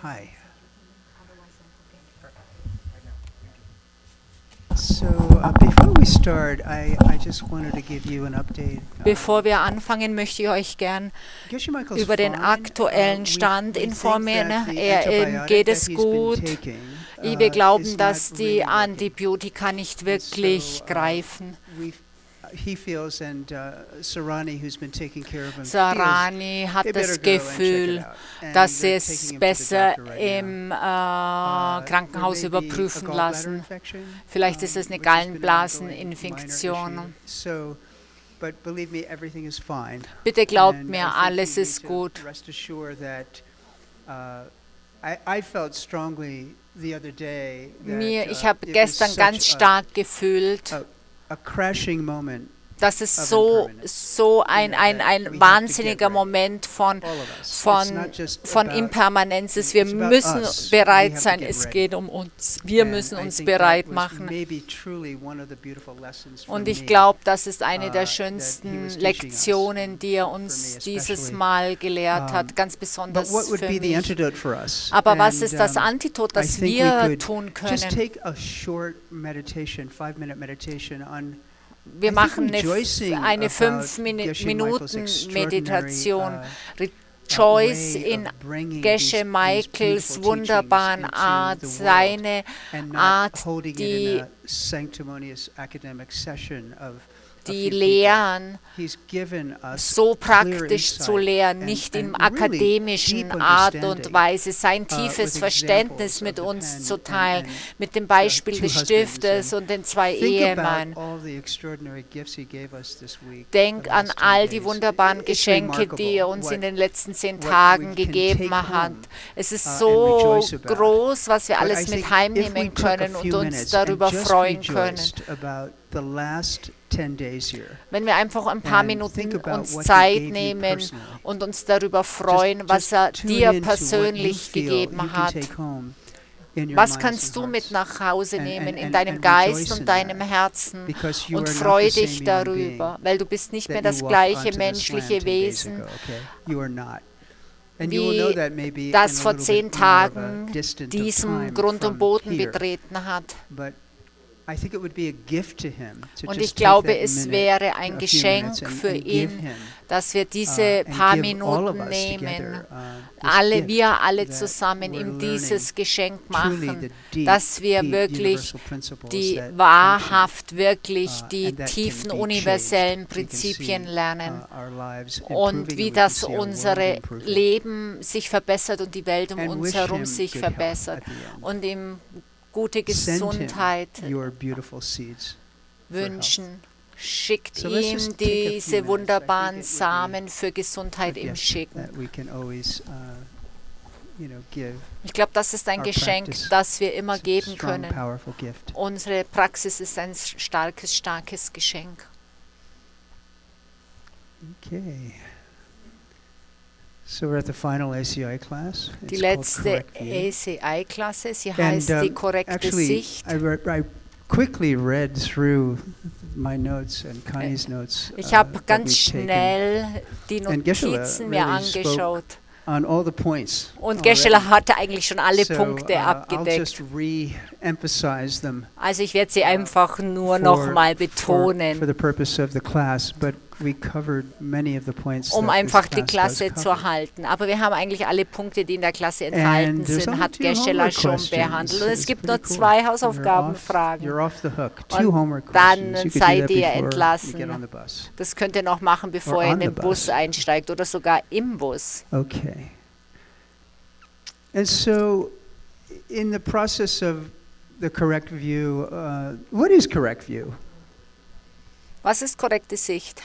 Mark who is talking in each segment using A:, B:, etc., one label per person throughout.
A: Hi. So before we start, I just wanted to give you an update.
B: Bevor wir anfangen, möchte ich euch gern über den aktuellen Stand informieren. Ihm geht es gut. Wir glauben, dass die Antibiotika nicht wirklich greifen. Sarani hat das Gefühl, dass sie es besser im Krankenhaus überprüfen lassen. Vielleicht ist es eine Gallenblaseninfektion. Bitte glaubt mir, alles ist gut. Ich habe gestern ganz stark gefühlt, dass es so ein wahnsinniger Moment von Impermanenz ist. Wir müssen bereit sein, es geht um uns. Wir müssen uns bereit machen. Und ich glaube, das ist eine der schönsten Lektionen, die er uns dieses Mal gelehrt hat, ganz besonders für mich. Aber was ist das Antidot, das wir tun können? Wir machen eine 5-Minuten-Meditation. Rejoice in Geshe Michaels wunderbaren Art, seine Art, die Lehren so praktisch zu lehren, nicht in akademischen Art und Weise, sein tiefes Verständnis mit uns zu teilen, mit dem Beispiel des Stiftes und den 2 Ehemännern. Denk an all die wunderbaren Geschenke, die er uns in den letzten 10 Tagen gegeben hat. Es ist so groß, was wir alles mit heimnehmen können und uns darüber freuen können. Wenn wir einfach ein paar Minuten uns Zeit nehmen und uns darüber freuen, was er dir persönlich gegeben hat. Was kannst du mit nach Hause nehmen in deinem Geist und deinem Herzen und freu dich darüber, weil du bist nicht mehr das gleiche menschliche Wesen, wie das vor 10 Tagen diesen Grund und Boden betreten hat. Und ich glaube, es wäre ein Geschenk für ihn, dass wir diese paar Minuten nehmen, wir alle zusammen ihm dieses Geschenk machen, dass wir wirklich die tiefen universellen Prinzipien lernen und wie das unsere Leben sich verbessert und die Welt um uns herum sich verbessert und ihm gute Gesundheit wünschen. Schickt ihm diese wunderbaren Samen für Gesundheit im Schicken. Ich glaube, das ist ein Geschenk, das wir immer geben können. Unsere Praxis ist ein starkes Geschenk.
A: Okay. So we're at the final ACI class.
B: Die letzte ACI-Klasse, sie heißt die korrekte Sicht.
A: I quickly read through my notes and Connie's notes.
B: Ich habe ganz schnell die Notizen mir angeschaut.
A: On all the points.
B: Und Geshe hatte eigentlich schon alle Punkte abgedeckt. Also ich werde sie einfach nur nochmal betonen, um einfach die Klasse zu halten. Aber wir haben eigentlich alle Punkte, die in der Klasse enthalten sind, hat Geshe schon behandelt. Und es gibt nur 2 Hausaufgabenfragen. Und dann seid ihr entlassen. Das könnt ihr noch machen, bevor ihr in den Bus einsteigt oder sogar im Bus.
A: Okay. And so, in the process of the correct view, what is correct view?
B: Was ist korrekte Sicht?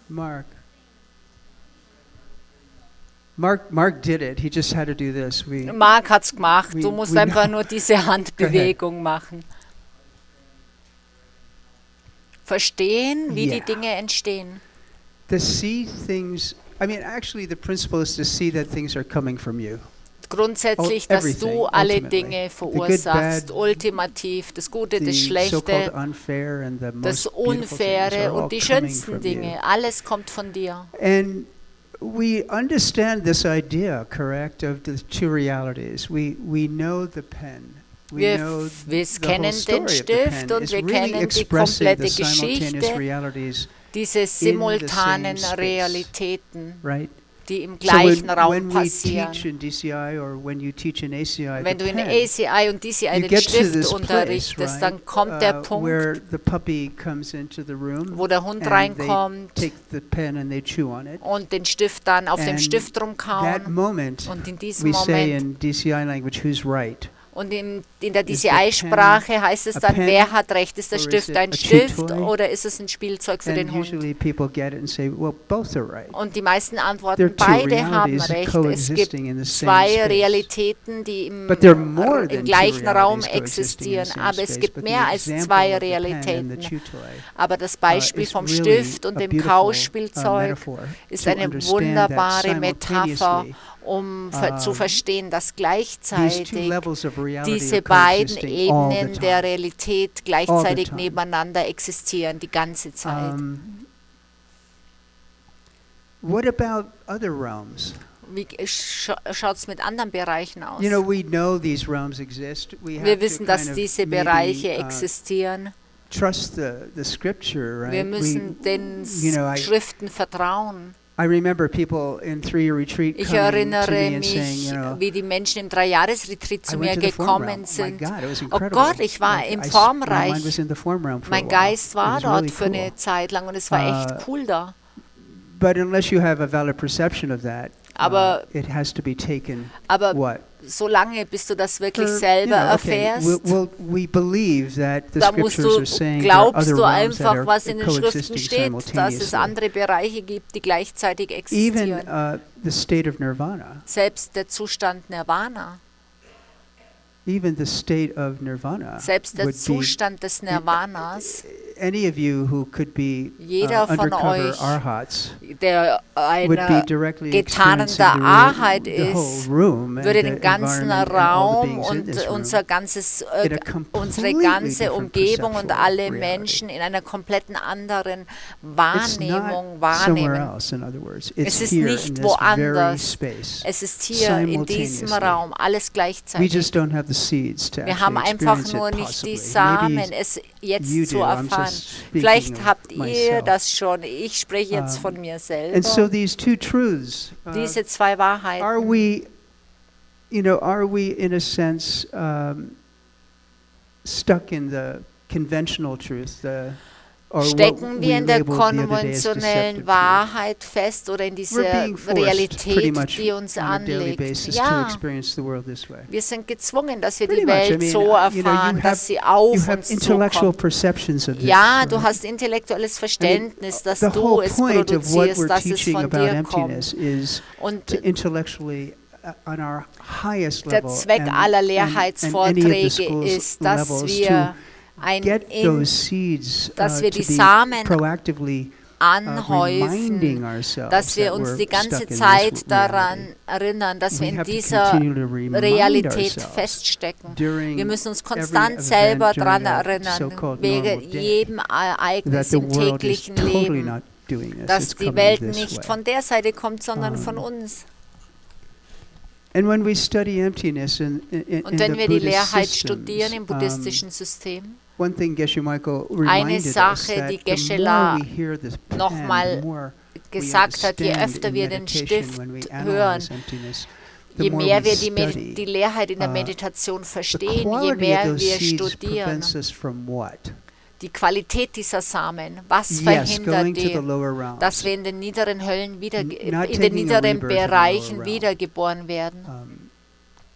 A: Mark did it. He just had to do this.
B: Mark hat's gemacht. Du musst einfach nur diese Handbewegung machen. Verstehen, wie die Dinge entstehen.
A: To see things. I mean, actually, the principle is to see that things are coming from you.
B: Grundsätzlich, dass du alle Dinge verursachst, ultimativ, das Gute, das Schlechte, das Unfaire und die schönsten Dinge, alles kommt von dir.
A: we understand this idea, correct, of the two realities. We know the pen.
B: Wir kennen den Stift und wir kennen die komplette Geschichte, diese simultanen Realitäten, die im gleichen Raum passieren. Wenn du in ACI und DCI den Stift unterrichtest, dann kommt der Punkt, wo der Hund reinkommt und den Stift dann auf dem Stift rumkauen. Und in diesem Moment, und in der DCI-Sprache heißt es dann, wer hat recht? Ist der Stift ein Stift oder ist es ein Spielzeug für den Hund? Und die meisten antworten, beide haben recht. Es gibt zwei Realitäten, die im gleichen Raum existieren, aber es gibt mehr als zwei Realitäten. Aber das Beispiel vom Stift und dem Kauspielzeug ist eine wunderbare Metapher, um zu verstehen, dass gleichzeitig diese beiden Ebenen der Realität gleichzeitig nebeneinander existieren, die ganze Zeit.
A: What about other realms?
B: Wie schaut es mit anderen Bereichen aus?
A: You know, we know these realms exist.
B: Wir wissen, dass diese Bereiche existieren.
A: Trust the scripture, right?
B: Wir müssen den Schriften vertrauen.
A: I remember people in 3-year retreat
B: Ich
A: coming to
B: erinnere
A: me and
B: mich,
A: saying,
B: wie die Menschen im 3-Jahres-Retreat zu mir gekommen sind.
A: Oh
B: Gott, ich war im Formreich. Mein Geist war dort
A: really
B: für eine Zeit lang und es war echt cool da.
A: But unless you have a valid perception of that, it has to be taken. What?
B: Solange bis du das wirklich selber erfährst,
A: we believe that the
B: da
A: scriptures are saying
B: glaubst
A: there
B: du
A: are other realms that
B: einfach,
A: are
B: was in den Schriften
A: coexisting
B: steht, dass es
A: simultaneously.
B: andere Bereiche gibt, die gleichzeitig existieren.
A: Even the state of nirvana.
B: Selbst der Zustand Nirvana.
A: Even the state of nirvana.
B: Selbst der Zustand des Nirvanas.
A: Any of you who could be
B: Jeder von
A: undercover
B: euch,
A: arhats
B: der
A: would be
B: eine
A: directly
B: getarnter
A: experiencing
B: Arhat
A: the whole
B: ist,
A: room and
B: würde
A: the
B: den ganzen
A: environment and all the
B: Raum
A: beings in
B: und
A: this room
B: unsere
A: completely
B: ganze
A: different
B: Umgebung und
A: perceptual
B: alle
A: reality.
B: Menschen in einer kompletten anderen
A: It's
B: Wahrnehmung
A: not somewhere
B: wahrnehmen.
A: else, in other words. It's
B: Es ist
A: here
B: nicht
A: in this very
B: woanders.
A: space.
B: Es ist hier in diesem
A: Simultaneously.
B: Raum, alles
A: We
B: gleichzeitig.
A: just don't have the seeds to
B: Wir haben
A: actually
B: einfach
A: experience
B: nur
A: it
B: nicht die
A: possibly.
B: Samen,
A: Maybe
B: es
A: you
B: jetzt zu
A: do. I'm
B: erfahren.
A: just speaking
B: Vielleicht
A: of
B: habt ihr
A: myself.
B: das schon. Ich spreche jetzt von mir
A: And so
B: selber.
A: these two truths,
B: Diese zwei
A: are
B: Wahrheiten.
A: we in a sense stuck in the conventional truth, or
B: Stecken
A: what
B: wir
A: we
B: in der
A: labeled the other day as
B: konventionellen
A: deceptive truth?
B: Wahrheit fest oder in dieser
A: We're being forced pretty
B: Realität,
A: much
B: die uns
A: on a daily
B: anlegt?
A: basis to
B: Ja,
A: experience the world this way.
B: wir sind gezwungen, dass wir
A: Pretty
B: die
A: much. I
B: Welt
A: mean,
B: so erfahren, dass sie
A: you
B: auf
A: have
B: uns
A: intellectual
B: zukommt.
A: perceptions of this.
B: Ja, du
A: right?
B: hast intellektuelles Verständnis, dass
A: The
B: du
A: whole
B: es
A: point of what
B: produzierst,
A: we're
B: dass es
A: teaching
B: von
A: about
B: dir
A: emptiness
B: kommt.
A: is
B: Und
A: to intellectually on our highest
B: der
A: level
B: Zweck aller
A: and any of the
B: Lehrheitsvorträge
A: schools
B: ist, dass
A: levels
B: wir
A: get those seeds
B: dass wir
A: to
B: die
A: be
B: Samen
A: proactively
B: anhäufen,
A: reminding ourselves
B: dass wir
A: that
B: uns
A: we're
B: die ganze
A: stuck in this
B: Zeit
A: reality.
B: daran erinnern, dass wir
A: We
B: in
A: have to
B: dieser
A: continue to remind
B: Realität
A: ourselves
B: feststecken.
A: during
B: Wir müssen uns
A: every
B: konstant
A: event
B: selber
A: during
B: daran
A: a
B: erinnern,
A: so-called
B: wegen
A: normal day,
B: jedem
A: that
B: Ereignis
A: the
B: im
A: world is
B: täglichen
A: totally
B: Leben,
A: not doing this.
B: dass
A: It's
B: die
A: coming
B: Welt
A: this
B: nicht
A: way.
B: von der Seite kommt, sondern von uns.
A: And when we study emptiness in
B: Und wenn
A: the
B: wir die
A: Buddhist
B: Leerheit
A: systems,
B: studieren im buddhistischen System,
A: one thing Geshe Michael
B: eine
A: reminded us
B: Sache,
A: that
B: die
A: the
B: Geshe
A: more we hear this pen,
B: nochmal
A: the more we
B: gesagt hat, je
A: understand
B: öfter
A: in
B: wir den
A: meditation
B: Stift
A: when we
B: hören,
A: analyze emptiness, the
B: je
A: more
B: mehr
A: we
B: wir
A: study.
B: die Leerheit in der Meditation verstehen, je mehr wir studieren.
A: Prevents us from what?
B: Die Qualität dieser Samen, was
A: Yes,
B: verhindert
A: going to the
B: die,
A: lower realms.
B: dass wir in den niederen Höllen
A: Not
B: in den
A: taking a
B: niederen
A: rebirth in the lower
B: Bereichen
A: realm.
B: wiedergeboren werden.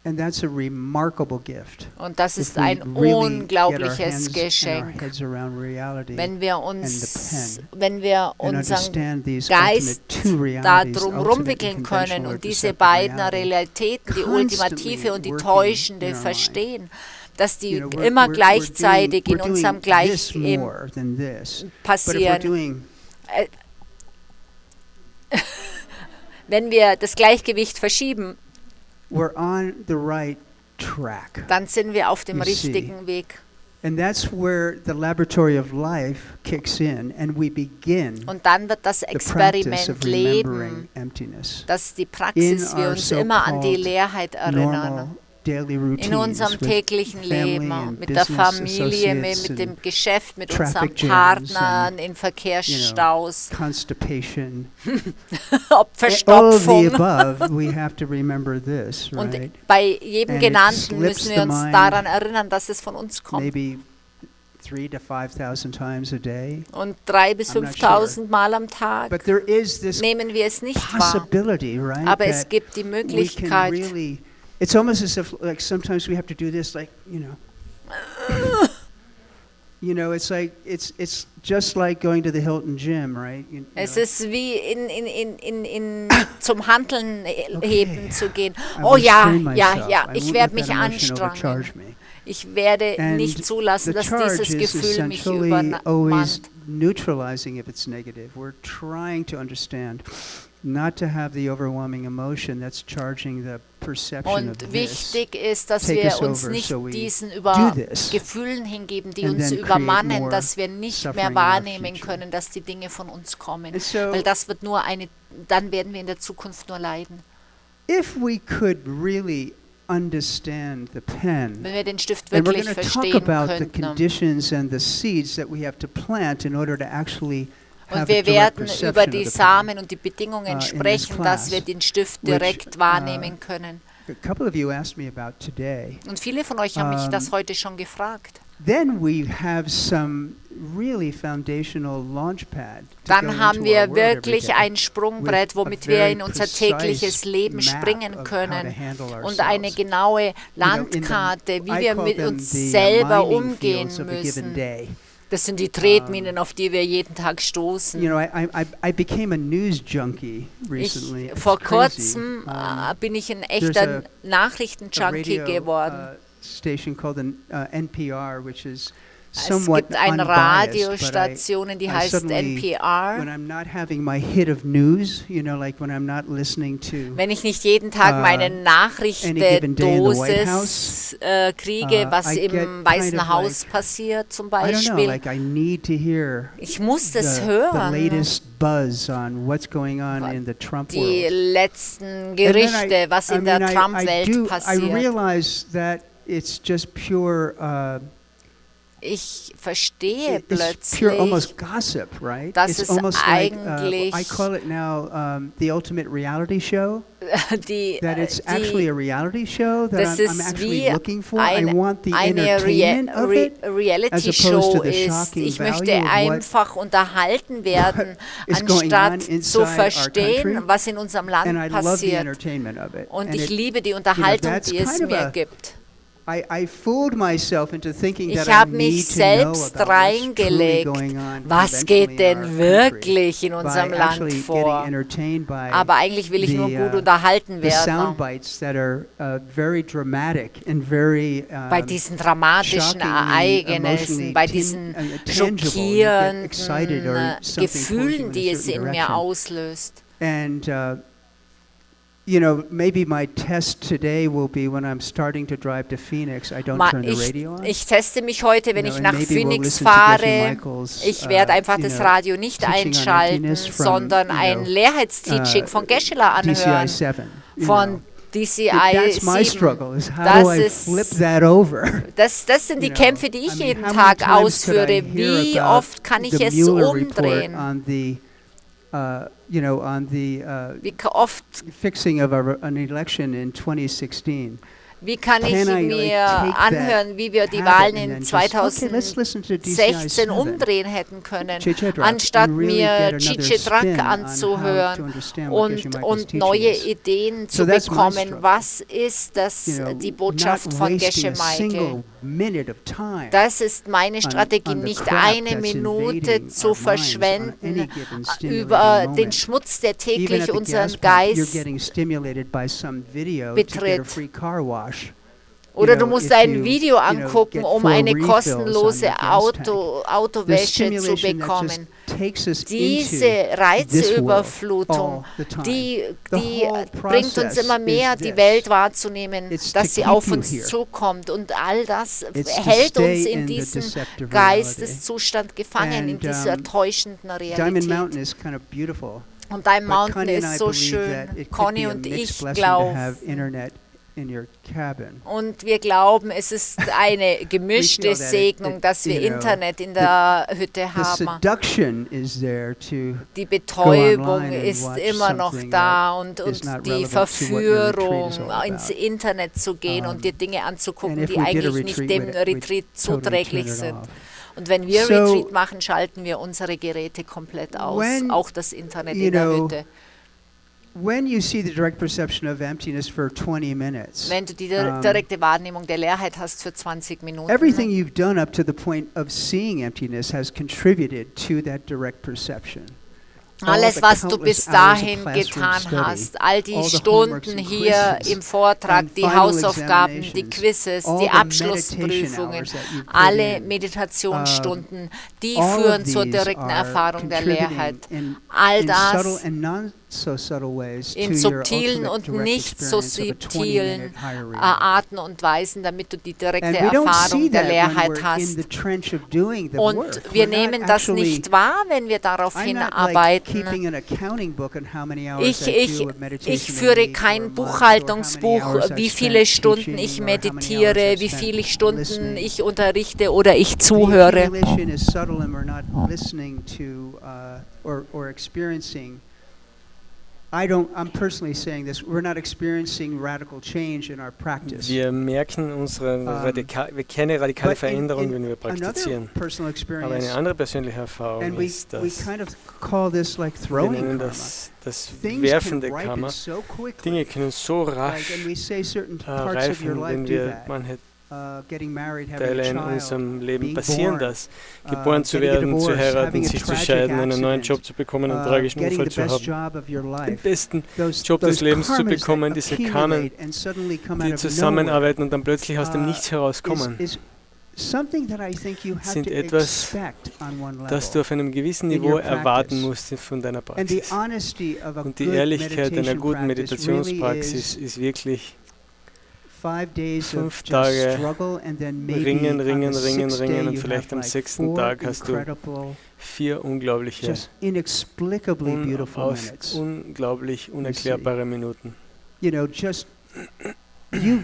A: And that's a remarkable gift.
B: Und das
A: If
B: ist
A: we
B: ein
A: really get our
B: unglaubliches
A: hands and our
B: Geschenk,
A: heads around reality
B: wenn wir
A: and the pen and
B: unseren
A: understand these
B: Geist
A: ultimate two
B: da
A: realities,
B: drum
A: ultimate and
B: rumwickeln können
A: conventional or
B: und diese
A: deceptive
B: beiden
A: reality,
B: Realitäten, die ultimative und die
A: working
B: täuschende,
A: in our mind.
B: verstehen, dass die
A: You know,
B: immer gleichzeitig in
A: we're doing
B: unserem
A: this
B: Geist
A: more than this. But if we're
B: passieren.
A: doing
B: Wenn wir das Gleichgewicht verschieben,
A: we're on the right track.
B: dann sind wir auf dem
A: You see.
B: richtigen Weg.
A: And that's where the laboratory of life kicks in, and we begin
B: Und dann wird das
A: the practice
B: Experiment
A: of
B: Leben,
A: remembering emptiness
B: dass die
A: in
B: Praxis, wir
A: our
B: uns immer an die
A: so-called
B: Leerheit
A: normal
B: erinnern.
A: daily
B: In
A: routines
B: unserem
A: with
B: täglichen
A: family
B: Leben,
A: and
B: mit der
A: business
B: Familie,
A: associates
B: mit dem
A: and
B: Geschäft, mit unseren
A: traffic jams
B: Partnern, in
A: you know,
B: Verkehrsstaus,
A: constipation.
B: ob
A: All of the
B: Verstopfung.
A: above, we have to remember this,
B: Und
A: right?
B: bei jedem
A: And it
B: Genannten
A: slips
B: müssen wir
A: the
B: uns
A: mind
B: daran erinnern, dass es von uns kommt.
A: Maybe 3,000 to 5,000 times a day.
B: Und 3.000 bis
A: I'm not
B: 5.000 Mal am Tag
A: But there is this
B: nehmen wir es nicht wahr.
A: possibility, right?
B: Aber es
A: that
B: gibt die
A: we can
B: Möglichkeit,
A: really. It's almost as if, like, sometimes we have to do this, like, you know. You know, it's like it's just like going to the Hilton Gym, right?
B: es ist wie zum Handeln heben zu gehen.
A: I
B: Oh
A: will
B: ja,
A: strain
B: ja,
A: myself.
B: ja,
A: I
B: ich
A: won't
B: werde
A: let
B: mich
A: that emotion
B: anstrengen.
A: overcharge me.
B: Ich werde
A: And
B: nicht zulassen,
A: the
B: dass
A: charge
B: dieses
A: is
B: Gefühl mich
A: essentially always
B: übermannt.
A: neutralizing if it's negative. We're trying to understand, not to have the overwhelming emotion that's charging the perception of
B: Und
A: this.
B: wichtig ist, dass
A: take
B: wir
A: us
B: uns
A: over,
B: nicht
A: so we
B: diesen
A: do this
B: Gefühlen hingeben, die
A: and
B: uns
A: then
B: übermannen,
A: create
B: dass wir
A: more
B: nicht
A: suffering
B: mehr
A: in our
B: wahrnehmen
A: future.
B: können, dass die Dinge von uns kommen.
A: And so,
B: Weil das wird nur dann werden wir in der Zukunft nur leiden.
A: if we could really understand the pen,
B: Wenn wir den Stift
A: and we're
B: wirklich
A: going to talk
B: verstehen
A: about the
B: könnten.
A: conditions and the seeds that we have to plant in order to actually
B: Und
A: have a
B: wir
A: direct
B: werden
A: perception
B: über
A: of
B: die
A: the pen.
B: Samen und die Bedingungen
A: in this
B: sprechen, dass wir
A: class,
B: den Stift
A: which,
B: direkt wahrnehmen können.
A: A couple of you asked me about today.
B: Und viele von euch haben mich das heute schon gefragt.
A: Then we have some really foundational launchpad.
B: Dann haben wir wirklich ein Sprungbrett, womit wir in unser tägliches Leben springen können und eine genaue Landkarte, wie wir mit uns selber umgehen müssen. Das sind die Tretminen, auf die wir jeden Tag stoßen.
A: You know, I became a news junkie recently. It's
B: Vor
A: crazy.
B: kurzem bin ich ein echter Nachrichtenjunkie geworden.
A: Station called NPR, which is
B: Es
A: somewhat
B: gibt eine
A: unbiased,
B: Radiostation, die
A: I
B: heißt
A: suddenly,
B: NPR.
A: when I'm not having my hit of news, you know, like when I'm not listening to
B: Wenn ich nicht jeden Tag meine
A: any given day in the White
B: Nachrichtendosis kriege, was
A: I get
B: im Weißen
A: kind of
B: Haus
A: like,
B: passiert zum
A: I don't know,
B: Beispiel.
A: like I need to hear
B: Ich muss das
A: the
B: hören,
A: latest buzz on what's going on in the Trump
B: die
A: world.
B: letzten
A: And then
B: Gerichte, was in der
A: I
B: Trump-Welt
A: I
B: passiert.
A: realize that it's just pure
B: Ich verstehe
A: it's pure almost
B: plötzlich,
A: gossip, right?
B: dass
A: It's
B: es
A: almost like
B: eigentlich
A: I call it now the ultimate reality show. That it's actually a reality show that
B: das
A: I'm
B: ist
A: actually
B: wie
A: looking for. I want the
B: eine
A: entertainment of it, as
B: Reality-Show
A: opposed to the
B: ist.
A: shocking
B: Ich
A: value
B: möchte
A: of what
B: einfach unterhalten werden,
A: is going on
B: anstatt
A: inside
B: zu
A: our
B: verstehen,
A: country.
B: was in unserem Land
A: And I love the
B: passiert.
A: entertainment of it.
B: Und
A: And
B: ich
A: it,
B: liebe die Unterhaltung,
A: that's
B: die es
A: kind of
B: mir
A: a-
B: gibt.
A: I fooled myself into thinking
B: Ich
A: that I
B: habe
A: need
B: mich
A: to know
B: selbst
A: about what's truly
B: reingelegt,
A: going on
B: was
A: conventionally
B: geht
A: in
B: denn
A: our country
B: wirklich in
A: by
B: unserem Land
A: actually
B: vor.
A: getting entertained by
B: Aber eigentlich will ich nur
A: the,
B: gut unterhalten
A: the sound
B: werden.
A: bites that are very dramatic and very
B: Bei diesen dramatischen
A: shockingly,
B: Ereignissen,
A: emotionally
B: bei diesen
A: tangible. You get excited or
B: schockierenden
A: something
B: Gefühlen,
A: pulls
B: die
A: you in a
B: es
A: certain
B: in mir
A: direction.
B: auslöst.
A: And you know, maybe my test today will be when I'm starting to drive to Phoenix, I don't turn the radio on.
B: Ich teste mich heute, wenn
A: You
B: ich
A: know,
B: nach
A: and maybe we'll
B: Phoenix
A: listen to Geshe
B: fahre.
A: Michael's,
B: Ich werde einfach
A: you
B: das
A: know,
B: Radio nicht
A: teaching on
B: einschalten,
A: emptiness from,
B: sondern
A: you
B: ein
A: know,
B: Leerheitsteaching von Geshe-la
A: DCI
B: anhören.
A: 7. You
B: Von
A: know.
B: DCI
A: That's my
B: 7.
A: struggle, is how
B: Das
A: do I
B: ist-
A: flip that over?
B: Das sind die
A: You know,
B: Kämpfe, die ich
A: I mean,
B: jeden
A: how many
B: Tag
A: times could I
B: ausführe.
A: hear
B: Wie
A: about
B: oft kann ich
A: the
B: es
A: Mueller report
B: umdrehen?
A: on the, you know, on the
B: Wie oft
A: fixing of an election in 2016?
B: Wie kann ich
A: Can I,
B: mir
A: like, take
B: anhören, wie wir die
A: habit
B: Wahlen
A: and
B: in
A: then just, okay, let's listen to DCI
B: 2016
A: 7.
B: umdrehen hätten können,
A: Chitchedrak,
B: anstatt
A: and really
B: mir
A: get another
B: Chitchedrak
A: spin on how to
B: anzuhören
A: understand what Geshe Michael's
B: und
A: teaching
B: neue
A: is.
B: Ideen
A: So
B: zu
A: that's my
B: bekommen.
A: struggle.
B: Was ist das,
A: You know,
B: die Botschaft
A: not
B: von
A: wasting
B: Geshe
A: a
B: Michael?
A: single minute of time
B: Das ist meine Strategie,
A: on the
B: nicht
A: crap
B: eine
A: that's
B: Minute
A: invading
B: zu
A: our minds on any
B: verschwenden
A: given stimulating
B: über den
A: moment.
B: Schmutz, der
A: Even
B: täglich
A: at the
B: unseren
A: gas pump, you're
B: Geist
A: getting stimulated by some video to get a
B: betritt.
A: free car wash.
B: Oder
A: You
B: du
A: know,
B: musst
A: if
B: ein
A: you,
B: Video
A: you know,
B: angucken,
A: get
B: um
A: 4
B: eine
A: refills on
B: kostenlose
A: your gas tank. The
B: Autowäsche zu
A: stimulation that just
B: bekommen. diese Reizüberflutung, die bringt uns immer mehr, die Welt wahrzunehmen, dass sie auf uns zukommt. Und all das hält uns in diesem Geisteszustand gefangen, in dieser täuschenden Realität. Und Diamond Mountain ist so schön. Conny und ich glauben, und wir glauben, es ist eine gemischte Segnung, dass wir Internet in der Hütte haben. Die Betäubung ist immer noch da und die Verführung, ins Internet zu gehen und die Dinge anzugucken, die eigentlich nicht dem Retreat zuträglich sind. Und wenn wir Retreat machen, schalten wir unsere Geräte komplett aus, auch das Internet in der Hütte.
A: When you see the direct perception of emptiness for 20 minutes,
B: wenn du die direkte Wahrnehmung der Leerheit hast für 20 Minuten,
A: everything you've done up to the point of seeing emptiness has contributed to that direct perception.
B: Alles, was du bis dahin getan hast, all die Stunden hier im Vortrag, die Hausaufgaben, die Quizzes, die Abschlussprüfungen, alle Meditationsstunden, die führen zur direkten Erfahrung der Leerheit. All das in subtilen und nicht so subtilen Arten und Weisen, damit du die direkte Erfahrung der Leerheit hast. Und wir nehmen das nicht wahr, wenn wir darauf hinarbeiten. Ich führe kein Buchhaltungsbuch, wie viele Stunden ich meditiere, wie viele Stunden ich unterrichte oder ich zuhöre.
C: Wir merken wir kennen radikale Veränderung, wenn wir praktizieren. Aber eine andere persönliche Erfahrung ist, dass wir nennen das werfende Karma. Dinge können so rasch reifen, wenn wir manche Teile in unserem Leben passieren das. Geboren zu werden, zu heiraten, sich zu scheiden, einen neuen Job zu bekommen, einen tragischen Unfall zu haben, den besten Job des Lebens zu bekommen, diese Karmen, die zusammenarbeiten und dann plötzlich aus dem Nichts herauskommen, sind etwas, das du auf einem gewissen Niveau erwarten musst von deiner Praxis. Und die Ehrlichkeit einer guten Meditationspraxis ist wirklich 5 Tage ringen und vielleicht am 6. Tag hast du 4 unglaubliche, unglaublich unerklärbare Minuten. Du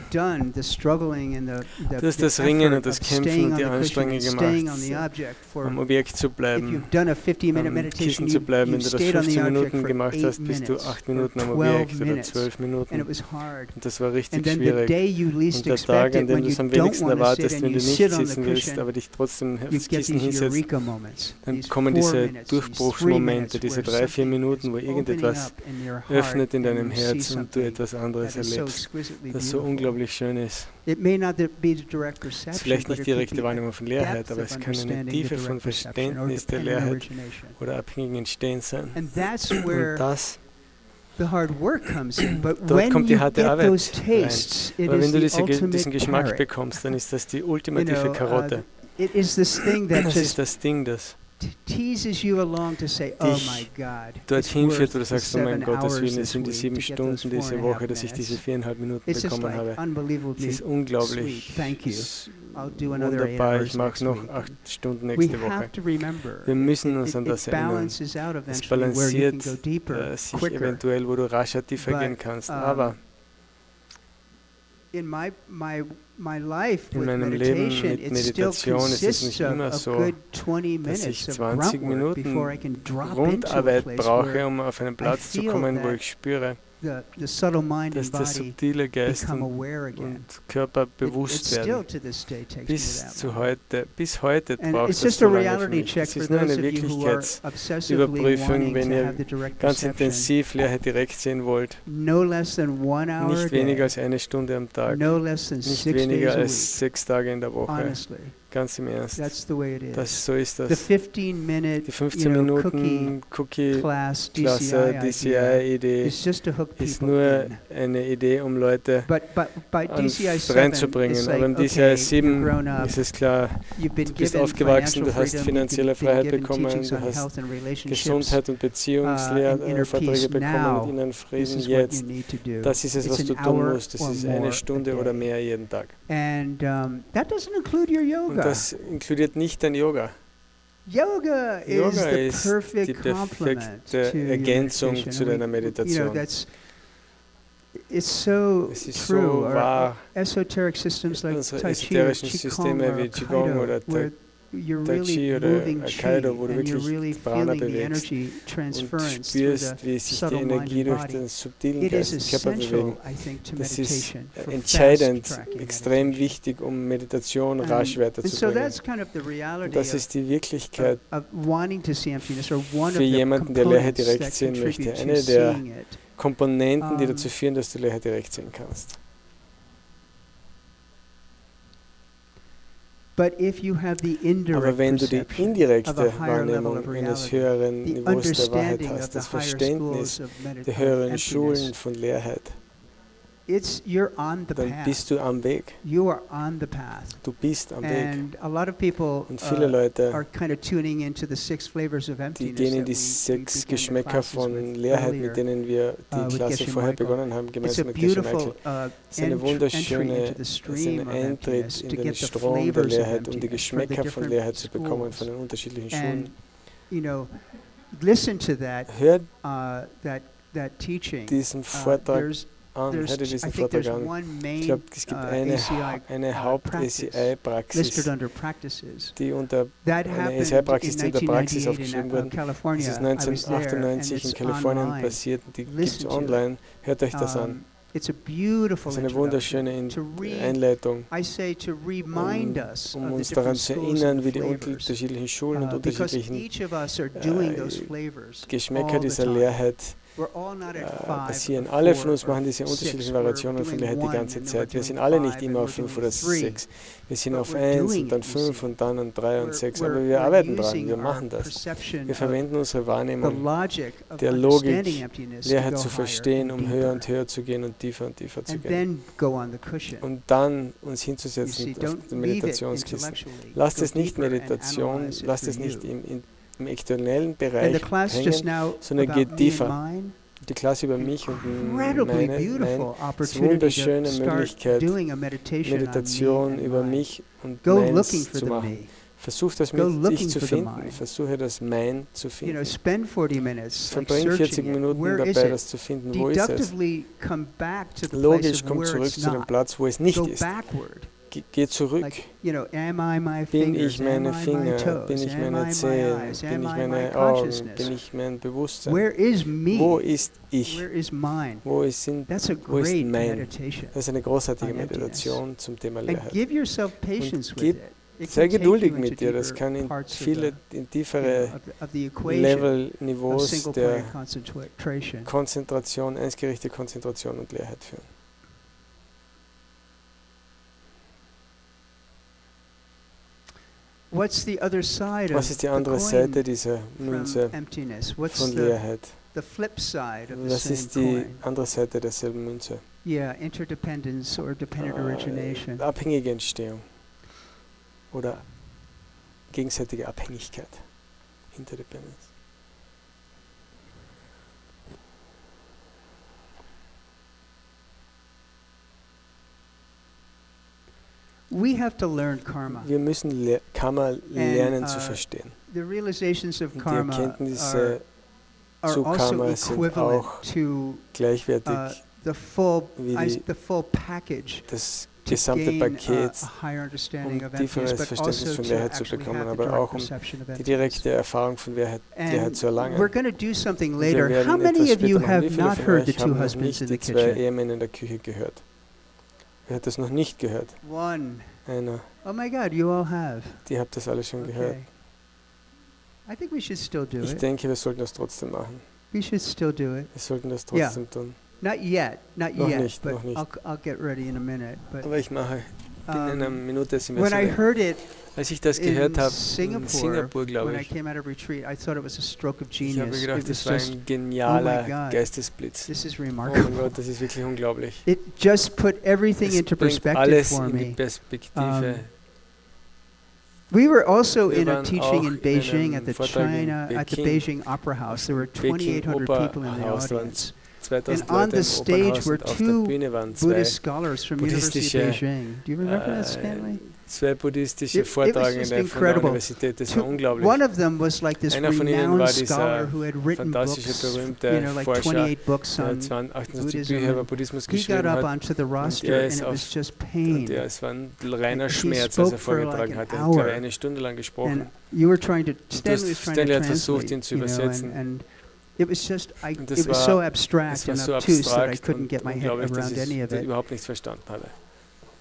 C: hast das Ringen und das Kämpfen und die Anstrengung gemacht, am Objekt zu bleiben, am Kissen zu bleiben. Wenn du das 15 Minuten gemacht hast, bist du 8 Minuten am Objekt oder 12 Minuten. Und das war richtig schwierig. Und der Tag, an dem du es am wenigsten erwartest, wenn du nicht sitzen willst, aber dich trotzdem aufs Kissen hinsetzt, dann kommen diese Durchbruchsmomente, diese 3-4 Minuten, wo irgendetwas öffnet in deinem Herz und du etwas anderes erlebst, das so unglaublich schön ist. Es ist vielleicht nicht direkte Wahrnehmung von Leerheit, aber es kann eine Tiefe von Verständnis der Leerheit oder abhängigen Entstehen sein. Und dort kommt die harte Arbeit rein. Aber wenn du diesen Geschmack bekommst, dann ist das die ultimative Karotte. Das ist das Ding, das dich dorthin führt, wo du sagst, oh mein Gott, das sind die 7 Stunden diese Woche, dass ich diese 4,5 Minuten bekommen habe. Es ist unglaublich wunderbar. Ich mache noch 8 Stunden nächste Woche. Wir müssen uns an das erinnern. Es balanciert sich eventuell, wo du rascher tiefer gehen kannst. Aber in meinem Leben mit Meditation ist es nicht immer so, dass ich 20 Minuten Grundarbeit brauche, um auf einen Platz zu kommen, wo ich spüre, dass das subtile Geist und Körper bewusst werden. Bis heute braucht es so lange für mich. Es ist nur eine Wirklichkeitsüberprüfung, wenn ihr ganz intensiv Leerheit direkt sehen wollt. Nicht weniger als 1 Stunde am Tag, nicht weniger als 6 Tage in der Woche. Ganz im Ernst.
A: So
C: ist das.
A: Die 15
C: Minuten Cookie-Klasse, DCI-Idee ist nur eine Idee, um Leute reinzubringen. Aber im DCI 7 ist es klar, du bist aufgewachsen, du hast finanzielle Freiheit bekommen, du hast Gesundheit und Beziehungsvorträge bekommen, mit ihnen Frieden jetzt. Das ist es, was du tun musst. Das ist eine Stunde oder mehr jeden Tag.
A: And that doesn't include your yoga.
C: Und das inkludiert nicht dein Yoga.
A: Yoga ist die perfekte Ergänzung zu deiner Meditation. Es ist so wahr. Unsere esoterischen Systeme wie Qigong oder Tai Chi oder Aikido, wo du wirklich Prana bewegst und spürst, wie sich die Energie durch den subtilen Geist und Körper bewegt. Das ist entscheidend, extrem wichtig, um Meditation rasch weiterzubringen. Und das ist die Wirklichkeit für jemanden, der Leere direkt sehen möchte. Eine der Komponenten, die dazu führen, dass du Leere direkt sehen kannst. Aber wenn du die indirekte Wahrnehmung eines höheren Niveaus der Wahrheit hast, das Verständnis der höheren Schulen von Leerheit, dann bist du am Weg. Du bist am Weg. Und viele Leute, die gehen in die 6 Geschmäcker von Leerheit, mit denen wir die Klasse vorher begonnen haben, gemeinsam mit Geshe Michael. Es ist eine wunderschöne, ein Eintritt in den Strom der Leerheit, um die Geschmäcker von Leerheit zu bekommen, von den unterschiedlichen Schulen. Hör diesen Vortrag an, hör dir diesen Vortrag an. Ich glaube, es gibt eine Haupt-ACI-Praxis, die unter eine ACI-Praxis, die unter Praxis aufgeschrieben wurde. Das ist 1998 in Kalifornien passiert, die gibt es online. Hört euch das an. Das ist eine wunderschöne Einleitung, um uns daran zu erinnern, wie die unterschiedlichen Schulen und unterschiedlichen Geschmäcker dieser Leerheit passieren. Alle von uns machen diese unterschiedlichen Variationen von Leerheit die ganze Zeit. Wir sind alle nicht immer auf 5 oder 6. Wir sind auf 1 und dann 5 und dann an 3 und 6. Aber wir arbeiten dran, wir machen das. Wir verwenden unsere Wahrnehmung der Logik, Leerheit zu verstehen, um höher und höher zu gehen und tiefer zu gehen. Und dann uns hinzusetzen auf den Meditationskissen. Lasst es nicht Meditation, lasst es nicht im intellektuellen Bereich hängen, sondern geht tiefer. Die Klasse über mich und meine ist wunderschöne Möglichkeit, Meditation über mich und meins zu machen. Versuch das mit dich zu finden, versuche das Mein zu finden. Verbring 40 Minuten dabei, das zu finden, wo ist es. Logisch, komm zurück zu dem Platz, wo es nicht ist. Geh zurück. Bin ich meine Finger? Bin ich meine Zehen? Bin ich meine Augen? Bin ich mein Bewusstsein? Wo ist ich? Wo ist mein? Das ist eine großartige Meditation zum Thema Leerheit. Und sei geduldig mit dir, das kann in tiefere Level-Niveaus der Konzentration, einsgerichtete Konzentration und Leerheit führen. Was ist die andere Seite dieser Münze von Leerheit? Was ist die andere Seite derselben Münze? Abhängige Entstehung oder gegenseitige Abhängigkeit. Interdependence. Wir müssen Karma lernen zu verstehen. Und die Erkenntnisse zu Karma sind auch gleichwertig wie das gesamte Paket, um tieferes Verständnis von Leerheit zu bekommen, aber auch um die direkte Erfahrung von Leerheit zu erlangen. Wir werden etwas später machen. Wie viele von euch haben noch nicht die 2 Ehemänner in der Küche gehört? Wer hat das noch nicht gehört? Einer. Oh my God, you all have.
C: Die habt das alle schon gehört. Ich denke, wir sollten das trotzdem machen.
A: We should still do it.
C: Wir sollten das trotzdem tun.
A: Not yet,
C: Noch nicht.
A: I'll get ready in a minute.
C: Aber ich mache
A: In einer Minute sind wir
C: when
A: so
C: I
A: weit.
C: heard it
A: Als ich das gehört habe, in
C: when
A: Singapur, glaube
C: I
A: ich,
C: came out of retreat, I thought it was a stroke of
A: ich habe
C: genius.
A: gedacht,
C: It was
A: das war
C: just,
A: ein
C: oh
A: genialer
C: my God,
A: Geistesblitz.
C: this is
A: Oh mein
C: remarkable.
A: Gott, das ist wirklich unglaublich.
C: It just put everything
A: Es
C: into
A: bringt
C: perspective
A: alles
C: for
A: in die
C: me.
A: Perspektive.
C: We were also
A: Wir
C: in a
A: waren
C: teaching
A: auch
C: in
A: in
C: Beijing at
A: einem
C: the
A: Vortrag in
C: at the
A: Peking,
C: Beijing Opera House. There were
A: Peking
C: 2,800 people in the
A: Operahaus, da waren
C: audience.
A: 2000
C: And on
A: Leute
C: the
A: im
C: stage
A: Opernhaus
C: were
A: und auf der
C: two
A: Bühne waren
C: Buddhist scholars from University of
A: buddhistische,
C: Beijing. Do you remember that, Stanley?
A: zwei buddhistische
C: It was
A: Vortragende
C: just
A: von der
C: incredible.
A: Universität, das war unglaublich.
C: One of them was like this
A: Einer von ihnen
C: renowned
A: war
C: scholar
A: dieser
C: who had written
A: fantastische,
C: books,
A: berühmte
C: like
A: Forscher,
C: 28 books
A: der
C: on
A: 28
C: Buddhism.
A: Bücher über Buddhismus
C: He got
A: geschrieben
C: up
A: hat.
C: onto the roster
A: er
C: and
A: ist
C: it was
A: auf-
C: just
A: Und
C: pain.
A: es war ein reiner
C: He
A: Schmerz, als
C: spoke
A: er
C: for
A: vorgetragen
C: like
A: hat.
C: an
A: Er hat, glaube ich,
C: hour.
A: eine Stunde lang gesprochen.
C: And you were trying to,
A: du
C: Stanley was trying
A: Stanley
C: to
A: hat versucht,
C: translate,
A: ihn zu
C: you know,
A: übersetzen.
C: and it was just,
A: Und
C: it was so abstract
A: Es war
C: and
A: so
C: obtuse that I
A: abstrakt
C: couldn't
A: und
C: get my head
A: unglaublich, dass
C: around any
A: ich
C: of it.
A: überhaupt nichts verstanden habe.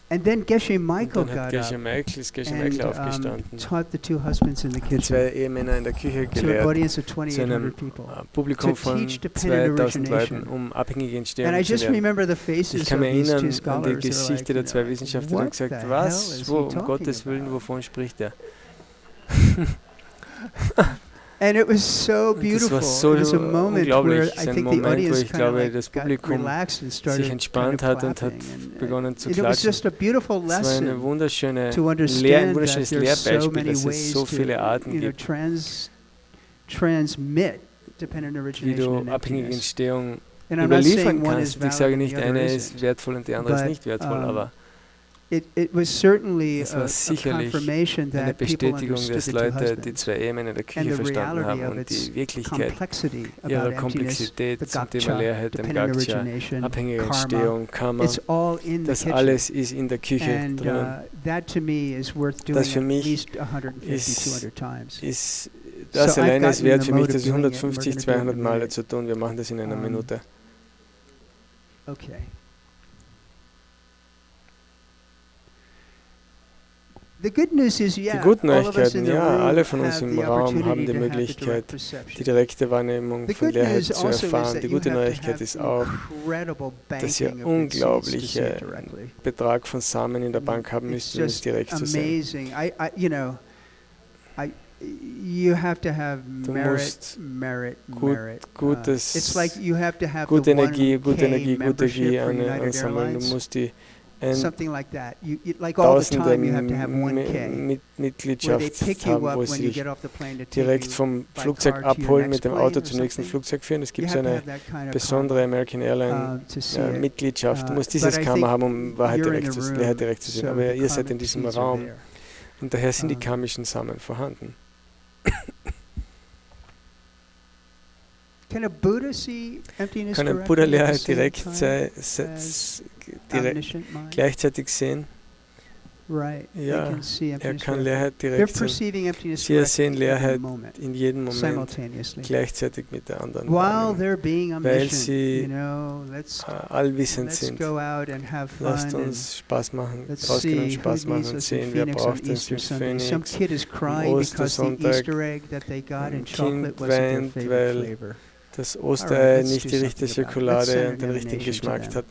C: And then Geshe
A: Und
C: Michael
A: dann hat
C: got
A: Geshe
C: up
A: Michael, ist Geshe
C: and
A: Michael aufgestanden.
C: taught the two husbands in the kitchen
A: Zwei Ehemänner in der Küche
C: to an
A: gelehrt,
C: audience of
A: zu
C: 2,800
A: einem
C: people.
A: Publikum
C: to
A: von
C: teach dependent
A: 2000 Leuten,
C: origination.
A: um abhängige
C: And I
A: Entstehung zu
C: just
A: lernen.
C: remember the faces
A: Ich kann
C: of
A: mich
C: these two
A: erinnern an die
C: scholars. They were
A: Geschichte
C: like,
A: der zwei
C: you know,
A: Wissenschaftler und
C: what
A: gesagt,
C: the hell
A: was,
C: is
A: wo,
C: he
A: um
C: talking
A: Gottes Willen,
C: about?
A: wovon spricht er?
C: And it was so
A: Und das
C: beautiful.
A: war so
C: It was a moment where
A: unglaublich.
C: I
A: Es ist ein
C: think the
A: Moment, wo
C: audience
A: ich
C: kind of
A: glaube,
C: like
A: das
C: got
A: Publikum
C: relaxed and
A: sich
C: started kind of
A: entspannt hat und hat
C: clapping. And
A: begonnen zu
C: it was
A: klatschen.
C: just a beautiful
A: Es war eine
C: lesson
A: wunderschöne
C: to
A: ein
C: understand that
A: wunderschönes
C: there's so
A: Lehrbeispiel,
C: many
A: dass es
C: ways
A: so
C: to,
A: viele Arten
C: you know,
A: gibt,
C: transmit dependent
A: wie
C: origination
A: du
C: and
A: abhängige
C: emptiness.
A: Entstehung
C: And I'm not saying
A: überliefern
C: one is
A: kannst. Ich
C: valid
A: sage
C: and
A: nicht,
C: the other
A: eine ist
C: isn't.
A: wertvoll und die andere ist
C: But,
A: nicht wertvoll, aber
C: It was certainly
A: es war
C: a
A: sicherlich
C: confirmation
A: eine
C: that people
A: Bestätigung,
C: understood
A: dass
C: the two
A: Leute die
C: husbands
A: zwei Ehemänner in der
C: and
A: Küche
C: the
A: verstanden
C: reality
A: haben
C: of
A: und
C: its
A: die Wirklichkeit
C: complexity
A: ihrer
C: about emptiness,
A: Komplexität
C: the
A: zum Thema
C: gakcha,
A: Leerheit, dem
C: dependent
A: Gakcha,
C: origination,
A: abhängige
C: karma.
A: Entstehung, Karma.
C: It's all in the
A: Das
C: kitchen.
A: alles ist in der Küche
C: And
A: drinnen.
C: that to me is worth doing
A: Das für
C: at
A: mich
C: least 150,
A: ist-
C: 200 times.
A: Das
C: So I've
A: alleine ist
C: gotten in
A: wert
C: the
A: für mich,
C: mode
A: das
C: of doing it, and we're
A: 150,
C: gonna do it in a
A: 200 Male
C: minute.
A: zu tun. Wir machen das in einer Minute.
C: Okay. The good news is,
A: Die
C: yeah,
A: guten
C: all of us in
A: Neuigkeiten,
C: the
A: ja,
C: room
A: alle von uns
C: have
A: im
C: the
A: Raum haben
C: opportunity
A: die
C: to have the
A: Möglichkeit,
C: direct
A: die
C: perception.
A: direkte Wahrnehmung
C: The
A: von
C: good
A: Leerheit
C: news
A: zu
C: also is
A: erfahren.
C: that
A: Die
C: you
A: gute
C: have to
A: Neuigkeit
C: have
A: ist auch,
C: incredible
A: dass ihr
C: banking of good seeds to see
A: unglaubliche
C: it directly.
A: Betrag von Samen in der Bank haben
C: It's
A: müsst, um es
C: just
A: direkt zu sehen.
C: amazing. You have to have
A: Du
C: merit,
A: musst
C: merit.
A: gutes-
C: It's like you have to have
A: Gute
C: the
A: Energie,
C: 1K
A: gute Energie
C: membership for United
A: ansammeln. Du
C: Airlines.
A: musst die
C: Something like that. Like all the
A: Tausende
C: time you have to have 1K.
A: mit
C: Where they
A: Mitgliedschaft
C: pick you
A: haben,
C: up
A: wo
C: when
A: sie
C: you
A: dich
C: get off the plane to take
A: direkt
C: you
A: vom
C: by
A: Flugzeug
C: car to your
A: abholen
C: next
A: mit dem
C: plane
A: Auto
C: or
A: zum nächsten
C: something.
A: Flugzeug führen. Es
C: You
A: gibt so
C: have to
A: eine
C: have that kind of
A: besondere
C: karma,
A: American Airline
C: to see it.
A: Mitgliedschaft. Du musst
C: But
A: dieses
C: I
A: Karma
C: think
A: haben, um Wahrheit
C: you're in
A: direkt
C: the
A: zu,
C: room,
A: Leerheit direkt zu sehen.
C: so
A: Aber
C: the
A: ihr seid in
C: karmic
A: diesem
C: seeds are
A: Raum
C: there.
A: und daher sind die
C: Um,
A: karmischen Samen vorhanden.
C: Can a Buddha see emptiness
A: Kann ein
C: directly
A: Buddha
C: at the
A: Leerheit
C: same
A: direkt
C: time as omniscient mind?
A: gleichzeitig sehen?
C: Right.
A: Ja,
C: They can see
A: Er
C: emptiness
A: kann
C: directly.
A: Leerheit
C: They're
A: direkt sehen.
C: perceiving emptiness
A: Sie sehen
C: directly every
A: Leerheit
C: moment,
A: in jedem Moment
C: simultaneously.
A: gleichzeitig mit der anderen
C: While
A: wahrnehmen.
C: they're being
A: Weil
C: omniscient,
A: sie
C: let's
A: allwissend
C: let's
A: sind.
C: go out and have fun
A: Lasst
C: and
A: uns Spaß machen,
C: let's
A: rausgehen und
C: see who
A: Spaß machen
C: needs
A: und
C: us in
A: sehen, wer
C: Phoenix on
A: braucht uns
C: Easter
A: in
C: Sunday. Some
A: Phoenix.
C: kid is crying because the
A: Ostersonntag
C: Easter egg that they got in
A: ein
C: chocolate
A: Kind
C: wasn't their
A: weint,
C: favorite
A: weil
C: flavor.
A: Das
C: Alright,
A: Osterei
C: let's
A: nicht
C: do
A: die richtige
C: something about it. Let's
A: Schokolade
C: send
A: und den
C: an
A: richtigen
C: emanation to
A: Geschmack
C: them.
A: hat.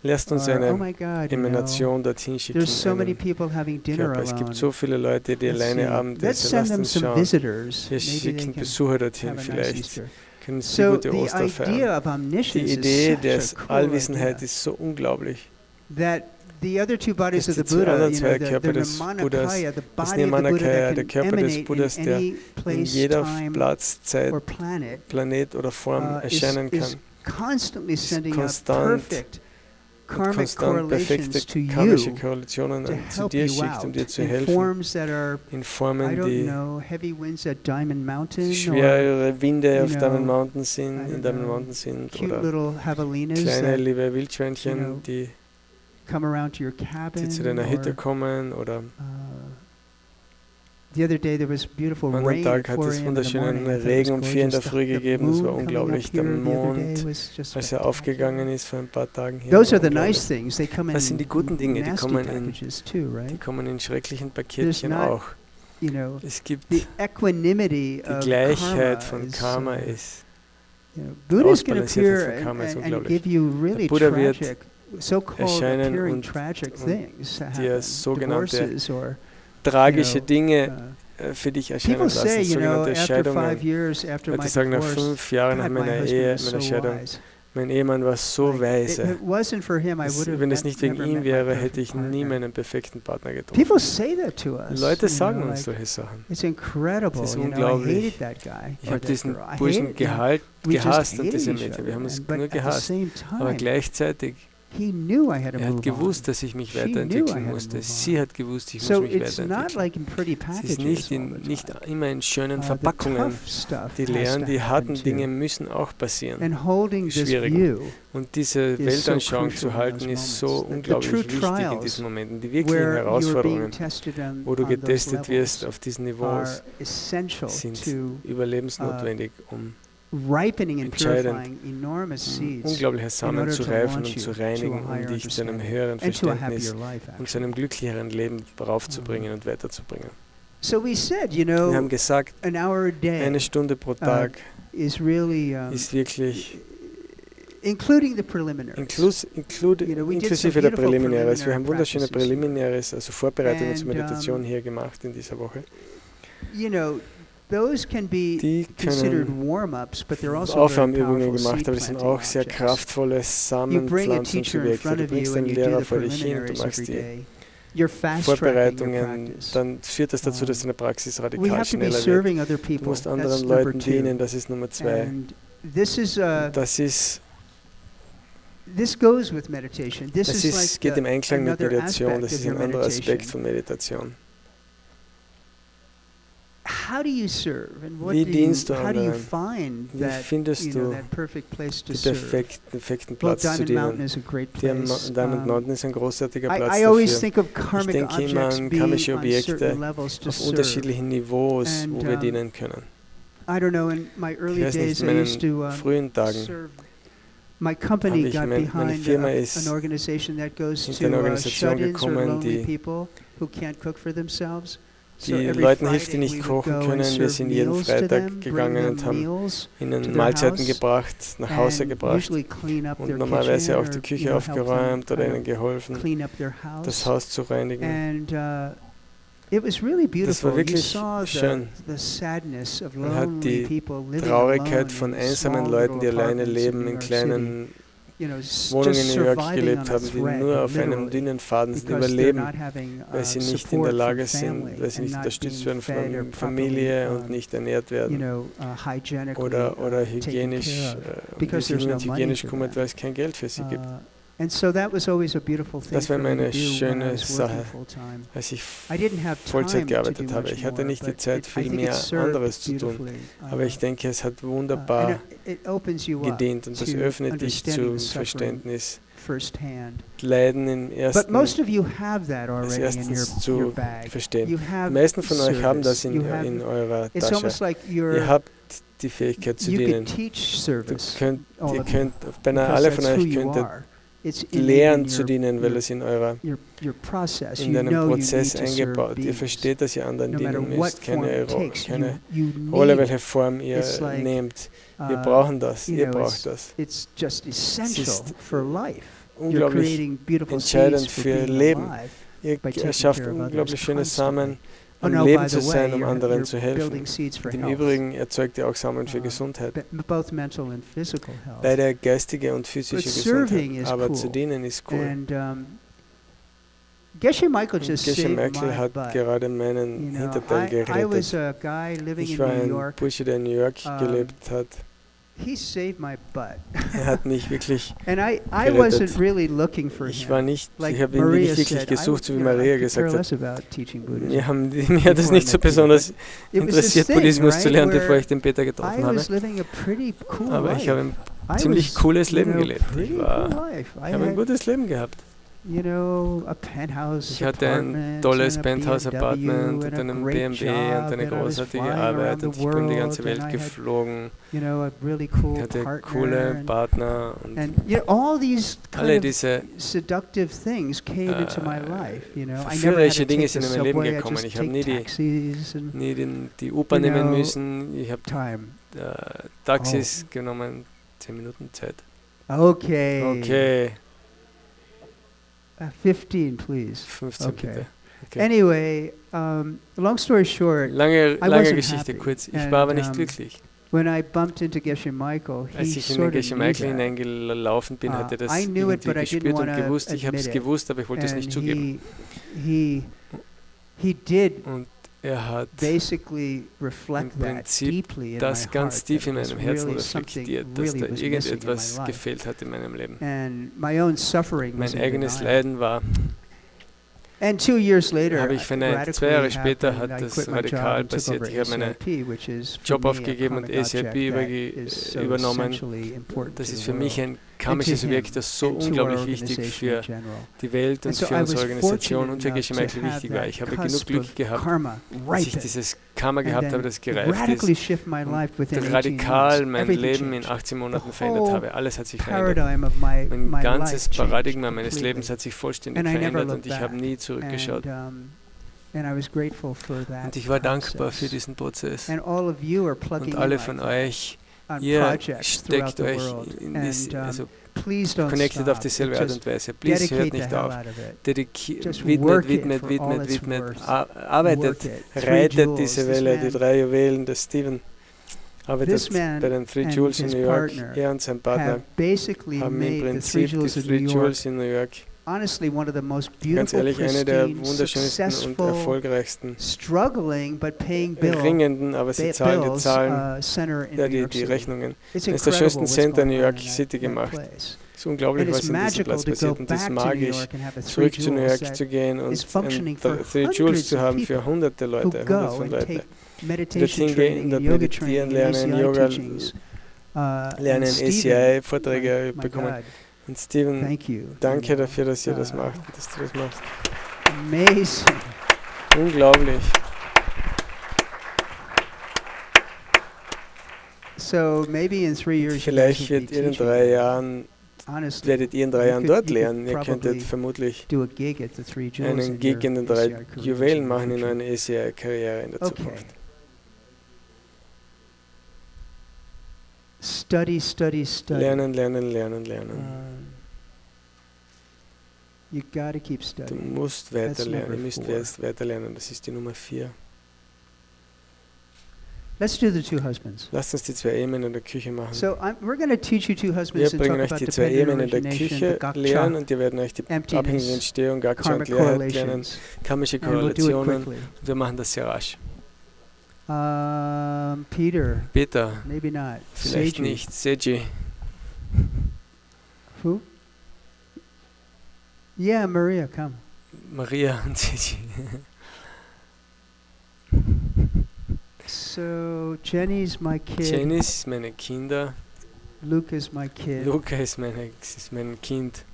A: Lasst uns
C: Or, oh
A: eine
C: my God,
A: Emanation dorthin schicken.
C: there's so many
A: einen
C: people having dinner
A: Körper. Es
C: alone.
A: gibt so viele Leute, die
C: Let's
A: alleine
C: see. Let's
A: Abendessen.
C: send
A: Lasst
C: them
A: uns
C: some
A: schauen.
C: visitors.
A: Wir
C: Maybe they
A: schicken
C: can
A: Besucher dorthin.
C: have a nice
A: Vielleicht
C: Easter.
A: können sie
C: So
A: gute
C: the
A: Ostern feiern.
C: idea of
A: Die
C: omniscience is
A: Idee
C: such
A: der
C: a cool
A: Allwissenheit
C: idea
A: ist so unglaublich.
C: that the other two bodies of
A: Dass
C: the
A: die zwei
C: Buddha,
A: anderen zwei
C: the
A: Körper des
C: Nirmanakaya, the
A: das
C: body of the Buddha
A: Nirmanakaya, der
C: that can
A: Körper des
C: emanate
A: Buddhas,
C: in
A: der
C: any
A: in
C: place,
A: jeder
C: time,
A: Platz, Zeit,
C: or planet,
A: Planet oder Form
C: is
A: erscheinen kann.
C: constantly sending out
A: konstant
C: perfect
A: und
C: karmic
A: konstant perfekte
C: correlations to
A: karmische
C: you
A: Korrelationen
C: to
A: zu
C: help
A: dir
C: you
A: schickt,
C: out
A: um dir zu
C: in
A: helfen,
C: forms that are,
A: in
C: I
A: Formen,
C: don't
A: die
C: know, heavy winds at Diamond Mountain or
A: schwere Winde
C: you
A: auf
C: know,
A: Diamond Mountain sind,
C: I
A: in
C: don't
A: Diamond
C: know,
A: Mountain sind
C: cute
A: oder
C: little javelinas
A: kleine
C: that
A: liebe
C: you know,
A: Wildschweinchen, die
C: come around to your cabin.
A: zu deiner Hütte
C: Or,
A: kommen oder
C: the other day there was beautiful
A: am
C: rain
A: anderen
C: at
A: Tag hat
C: 4
A: es
C: a.m. in the
A: wunderschönen
C: morning. I thought it
A: Regen
C: was
A: um 4 in der
C: gorgeous.
A: Früh
C: The
A: gegeben, das war
C: moon coming up
A: unglaublich. Der
C: here the other day
A: Mond,
C: was just
A: als er
C: spectacular.
A: aufgegangen ist vor ein paar Tagen hier.
C: Those
A: war
C: are the nice
A: unglaublich.
C: things. They come in
A: Das sind die guten Dinge, die
C: nasty
A: kommen in,
C: packages too,
A: die
C: right?
A: kommen in schrecklichen
C: There's
A: Paketchen
C: not,
A: auch.
C: you know,
A: Es gibt
C: the equanimity
A: die
C: of
A: Gleichheit
C: karma
A: von
C: is,
A: Karma ist
C: you know, Buddha's can
A: Ausbalanciertheit
C: appear
A: von Karma ist
C: and
A: unglaublich.
C: give you really
A: Der Buddha wird
C: tragic
A: erscheinen und dir sogenannte tragische Dinge für dich erscheinen lassen, sogenannte Scheidungen. Leute sagen, nach 5 Jahren nach meiner Scheidung, mein Ehemann war so weise. Wenn es nicht wegen ihm wäre, hätte ich nie meinen perfekten Partner getroffen. Leute sagen uns solche Sachen. Es ist unglaublich. Ich habe diesen Burschen gehasst und diese Mädchen. Wir haben uns nur gehasst. Aber gleichzeitig er hat gewusst, dass ich mich weiterentwickeln musste. Sie hat gewusst, ich muss mich weiterentwickeln. Es ist nicht immer in schönen Verpackungen. Die Lehren, die harten Dinge müssen auch passieren. Schwierig. Und diese Weltanschauung zu halten, ist so unglaublich wichtig in diesen Momenten. Die wirklichen Herausforderungen, wo du getestet wirst auf diesen Niveaus, sind überlebensnotwendig, um entscheidend, unglaubliche Samen zu reifen und zu reinigen, um dich zu einem höheren Verständnis und zu einem glücklicheren Leben raufzubringen und weiterzubringen. Wir haben gesagt, 1 Stunde pro Tag ist wirklich inklusive der Präliminaries. Wir haben wunderschöne Präliminaries, also Vorbereitungen zur Meditation hier gemacht in dieser Woche. Die können Aufwärmübungen gemacht, aber das sind auch sehr kraftvolle Samenpflanzenprojekte. Du bringst einen Lehrer vor dich hin, du machst die Vorbereitungen, dann führt das dazu, dass deine Praxis radikal schneller wird. Du musst anderen Leuten dienen, das ist Nummer 2. Das geht im Einklang mit Meditation, das ist ein anderer Aspekt von Meditation. Wie dienst du anderen? Wie findest du den perfekten Platz zu dienen? Diamond Mountain ist ein großartiger Platz dafür. Ich denke immer an karmische Objekte auf unterschiedlichen Niveaus, wo wir dienen können. Ich weiß nicht, in meinen frühen Tagen meine Firma ist hinter eine Organisation gekommen, die Leuten hilft, die nicht kochen können. Wir sind jeden Freitag gegangen und haben ihnen Mahlzeiten gebracht, nach Hause gebracht und normalerweise auch die Küche aufgeräumt oder ihnen geholfen, das Haus zu reinigen. Das war wirklich schön. Man hat die Traurigkeit von einsamen Leuten, die alleine leben, in kleinen Wohnungen in New York gelebt haben, die nur auf einem dünnen Faden überleben, weil sie nicht in der Lage sind, weil sie nicht unterstützt werden von der Familie und nicht ernährt werden oder hygienisch, wie sie nicht hygienisch kommen, weil es kein Geld für sie gibt. Das war eine schöne Sache, als ich Vollzeit gearbeitet habe. Ich hatte nicht die Zeit, viel mehr anderes zu tun. Aber ich denke, es hat wunderbar gedient und das öffnet dich zum Verständnis. Leiden als erstes zu verstehen. Die meisten von euch haben das in eurer Tasche. Ihr habt die Fähigkeit zu dienen. Ihr könnt, beinahe alle von euch könntet lernen zu dienen, weil es in deinem Prozess eingebaut. Ihr versteht, dass ihr anderen dienen müsst, keine Rolle, welche Form ihr nehmt. Wir brauchen das, ihr braucht das. Es ist unglaublich entscheidend für Leben. Ihr schafft unglaublich schöne Samen, am Leben zu sein, um anderen zu helfen. Und im Übrigen erzeugt ihr auch Samen für Gesundheit. Beide geistige und physische Gesundheit. Aber zu dienen ist cool. Geshe Michael hat gerade meinen Hinterteil gerettet. Ich war ein Bursche, der in New York gelebt hat. Er hat mich wirklich gerettet. Ich habe ihn nicht wirklich gesucht, so wie Maria gesagt hat. Mir hat es nicht so besonders interessiert, Buddhismus zu lernen, bevor ich den Peter getroffen habe. Aber ich habe ein ziemlich cooles Leben gelebt. Ich habe ein gutes Leben gehabt. Ich hatte ein tolles Penthouse-Apartment und einen BMW und eine großartige Arbeit und ich bin um die ganze Welt geflogen. Ich hatte coole Partner und alle diese verführerische Dinge sind in mein Leben gekommen. Ich habe nie die U-Bahn nehmen müssen. Ich habe Taxis genommen, 10 Minuten Zeit. Okay.
C: 15, please.
A: 15
C: Okay.
A: bitte. Okay.
C: Anyway, long story short,
A: Lange
C: wasn't
A: Geschichte
C: happy.
A: kurz. Ich
C: And,
A: war aber nicht glücklich.
C: when I bumped into Geshe Michael, he
A: Als ich in den
C: sort of
A: Geshe
C: knew
A: Michael
C: that.
A: hineingelaufen bin, hat er das
C: I knew it,
A: irgendwie
C: but I didn't
A: gespürt und
C: wanna
A: gewusst. Ich habe es
C: admit it.
A: gewusst, aber ich wollte es nicht
C: And
A: zugeben.
C: he did
A: Und er hat
C: basically
A: im
C: reflect that
A: Prinzip
C: deeply in my
A: das ganz
C: heart,
A: tief in
C: that it
A: meinem
C: was
A: Herzen
C: really something
A: reflektiert, dass
C: really
A: da
C: was missing in my
A: irgendetwas
C: life.
A: gefehlt hat in meinem Leben.
C: And my own suffering was
A: Mein
C: in
A: eigenes
C: denial.
A: Leiden war.
C: And 2 years later,
A: Habe ich verneint. 2 Jahre später hat das
C: quit my job
A: radikal
C: and took
A: passiert.
C: over
A: Ich habe meinen
C: ACIP, which is for
A: Job
C: me a
A: aufgegeben und
C: karmic
A: ACIP
C: object that is so
A: übernommen.
C: essentially important
A: Das
C: to
A: ist
C: the
A: für mich
C: world
A: ein karmisches
C: and to
A: Objekt,
C: him
A: das so
C: and to our
A: unglaublich wichtig
C: organization
A: für
C: in general.
A: die Welt und
C: And so
A: für
C: I
A: unsere
C: was
A: Organisation und für
C: fortunate
A: Geshe
C: enough
A: Michael
C: to have
A: wichtig war.
C: that
A: Ich habe genug
C: cusp
A: Glück
C: of
A: gehabt,
C: karma
A: dass ich
C: ripen
A: dieses Karma
C: and
A: gehabt habe,
C: then
A: das gereift
C: radically
A: ist
C: shift my life within 18
A: radikal
C: months.
A: mein
C: Everything
A: Leben in
C: changed.
A: 18 Monaten
C: The
A: verändert
C: whole
A: habe. Alles hat sich verändert.
C: paradigm of
A: Mein
C: my
A: ganzes
C: life changed
A: Paradigma meines
C: completely.
A: Lebens hat sich vollständig
C: And I never
A: verändert
C: looked
A: und ich habe
C: back.
A: nie zurückgeschaut.
C: And I was grateful for that
A: Und ich war dankbar für
C: process.
A: diesen Prozess.
C: And all of you are plugging
A: Und alle
C: in
A: von
C: like that
A: euch,
C: on
A: ihr
C: projects throughout
A: steckt
C: the
A: euch
C: world.
A: in
C: And
A: also
C: please don't
A: connected auf
C: stop.
A: dieselbe Art
C: Just
A: und Weise. Please
C: dedicate
A: hört
C: the
A: nicht
C: hell
A: auf.
C: out of it. Just
A: Widmet,
C: work it
A: widmet,
C: for all
A: widmet,
C: it's
A: widmet.
C: worth.
A: Arbeitet,
C: Work it. 3
A: reitet
C: jewels.
A: diese
C: This
A: Welle, die
C: man-
A: 3 Juwelen des Stephen. Arbeitet
C: This man
A: bei den 3
C: and
A: Jewels in
C: his
A: New York.
C: partner
A: Er und sein Partner
C: have basically
A: haben im
C: made the 3
A: Prinzip die
C: jewels of
A: 3
C: New York
A: Jewels in New York
C: honestly one of the most
A: ganz
C: beautiful,
A: ehrlich eine der
C: pristine,
A: wunderschönsten und
C: successful,
A: erfolgreichsten
C: struggling but paying bills
A: ringenden, aber sie zahlen die Zahlen,
C: center in
A: ja,
C: New York
A: die
C: City.
A: Rechnungen.
C: It's
A: Es ist der
C: incredible
A: schönsten
C: what's
A: Center in
C: going
A: New
C: on
A: York
C: in
A: City
C: that
A: gemacht.
C: place.
A: Es ist unglaublich,
C: And
A: was
C: it's
A: in diesem
C: magical
A: Platz
C: to go
A: passiert und es ist
C: back to New
A: magisch,
C: York and have the 3
A: zurück zu New
C: jewels
A: York
C: that
A: zu gehen
C: is
A: und
C: functioning for
A: 3 Jewels
C: hundreds
A: zu
C: of
A: haben
C: people
A: für hunderte
C: who
A: Leute, hunderte
C: go
A: von
C: and
A: Leuten,
C: take
A: die
C: meditation
A: dorthin gehen,
C: training
A: dort
C: and yoga
A: meditieren,
C: training and
A: lernen,
C: ACI
A: Yoga
C: teachings.
A: lernen,
C: Stephen,
A: ACI-Vorträge
C: my
A: bekommen.
C: God,
A: Und Steven,
C: thank you.
A: danke dafür, dass ihr das macht, dass du das machst.
C: Amazing.
A: Unglaublich.
C: So maybe in 3 years
A: Vielleicht
C: you guys
A: werdet ihr
C: will
A: in
C: be
A: 3
C: teaching.
A: Jahren,
C: Honestly,
A: werdet ihr in 3
C: you
A: Jahren
C: could-
A: dort
C: you could
A: lernen. Ihr könntet
C: probably
A: vermutlich
C: do a gig at the 3 jewels
A: einen
C: in
A: Gig
C: your
A: in den
C: ACI
A: 3
C: careers
A: Juwelen
C: in the
A: machen in
C: future.
A: einer ACI-Karriere in der
C: Okay.
A: Zukunft.
C: Study, study, study.
A: Lernen, lernen, lernen, lernen.
C: You gotta keep
A: Du
C: studying.
A: musst
C: That's
A: weiterlernen,
C: number
A: ihr müsst
C: 4.
A: weiter lernen. Das ist die Nummer 4.
C: Let's do the 2 husbands.
A: Lasst uns die 2 Ehemänner in der Küche machen.
C: So we're going to teach you 2
A: Wir
C: husbands and
A: bringen
C: talk
A: euch
C: about
A: die 2
C: dependent
A: Ehemänner in der
C: origination,
A: Küche
C: the gakcha,
A: lehren und wir werden euch die
C: emptiness,
A: abhängige Entstehung, Gaksha und
C: karmic
A: Leerheit lernen,
C: correlations.
A: karmische
C: And we'll do it
A: Korrelationen.
C: quickly.
A: Wir machen das sehr rasch.
C: Peter,
A: Peter,
C: maybe not.
A: vielleicht
C: Seiji.
A: nicht. Seiji,
C: Who? Yeah, Maria, come.
A: Maria und Seiji.
C: So Jenny's my kid.
A: Janice ist meine Kinder.
C: Luke is my kid.
A: Luca ist mein Kind.